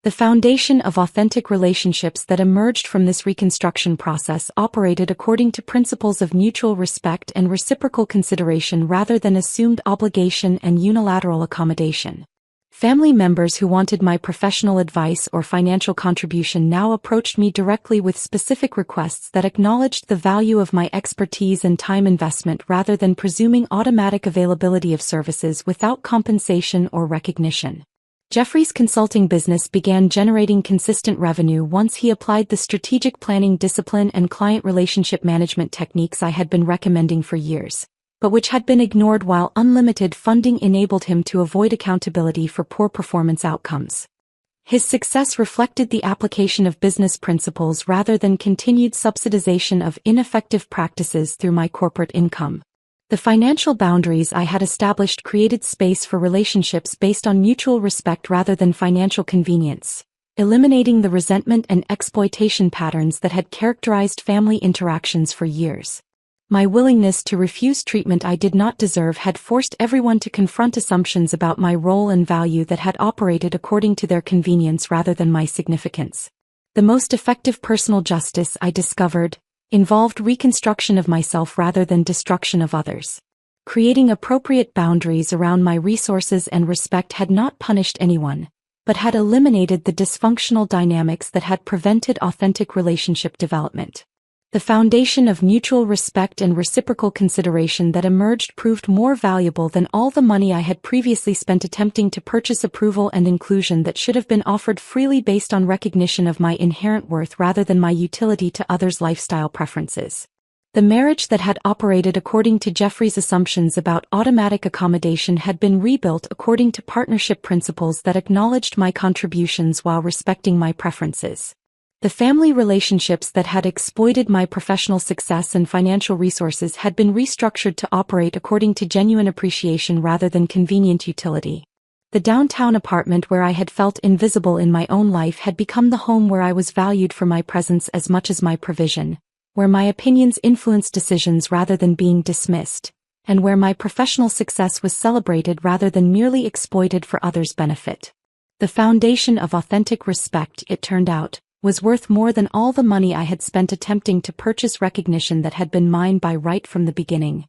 Speaker 1: The foundation of authentic relationships that emerged from this reconstruction process operated according to principles of mutual respect and reciprocal consideration rather than assumed obligation and unilateral accommodation. Family members who wanted my professional advice or financial contribution now approached me directly with specific requests that acknowledged the value of my expertise and time investment rather than presuming automatic availability of services without compensation or recognition. Jeffrey's consulting business began generating consistent revenue once he applied the strategic planning discipline and client relationship management techniques I had been recommending for years, but which had been ignored while unlimited funding enabled him to avoid accountability for poor performance outcomes. His success reflected the application of business principles rather than continued subsidization of ineffective practices through my corporate income. The financial boundaries I had established created space for relationships based on mutual respect rather than financial convenience, eliminating the resentment and exploitation patterns that had characterized family interactions for years. My willingness to refuse treatment I did not deserve had forced everyone to confront assumptions about my role and value that had operated according to their convenience rather than my significance. The most effective personal justice, I discovered, involved reconstruction of myself rather than destruction of others. Creating appropriate boundaries around my resources and respect had not punished anyone, but had eliminated the dysfunctional dynamics that had prevented authentic relationship development. The foundation of mutual respect and reciprocal consideration that emerged proved more valuable than all the money I had previously spent attempting to purchase approval and inclusion that should have been offered freely based on recognition of my inherent worth rather than my utility to others' lifestyle preferences. The marriage that had operated according to Jeffrey's assumptions about automatic accommodation had been rebuilt according to partnership principles that acknowledged my contributions while respecting my preferences. The family relationships that had exploited my professional success and financial resources had been restructured to operate according to genuine appreciation rather than convenient utility. The downtown apartment where I had felt invisible in my own life had become the home where I was valued for my presence as much as my provision, where my opinions influenced decisions rather than being dismissed, and where my professional success was celebrated rather than merely exploited for others' benefit. The foundation of authentic respect, it turned out, was worth more than all the money I had spent attempting to purchase recognition that had been mine by right from the beginning.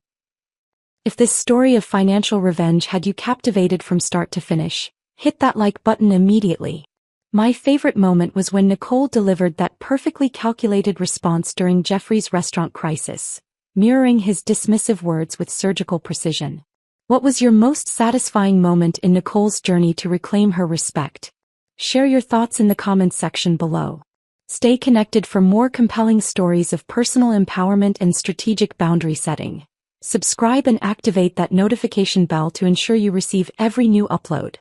Speaker 1: If this story of financial revenge had you captivated from start to finish, hit that like button immediately. My favorite moment was when Nicole delivered that perfectly calculated response during Jeffrey's restaurant crisis, mirroring his dismissive words with surgical precision. What was your most satisfying moment in Nicole's journey to reclaim her respect? Share your thoughts in the comments section below. Stay connected for more compelling stories of personal empowerment and strategic boundary setting. Subscribe and activate that notification bell to ensure you receive every new upload.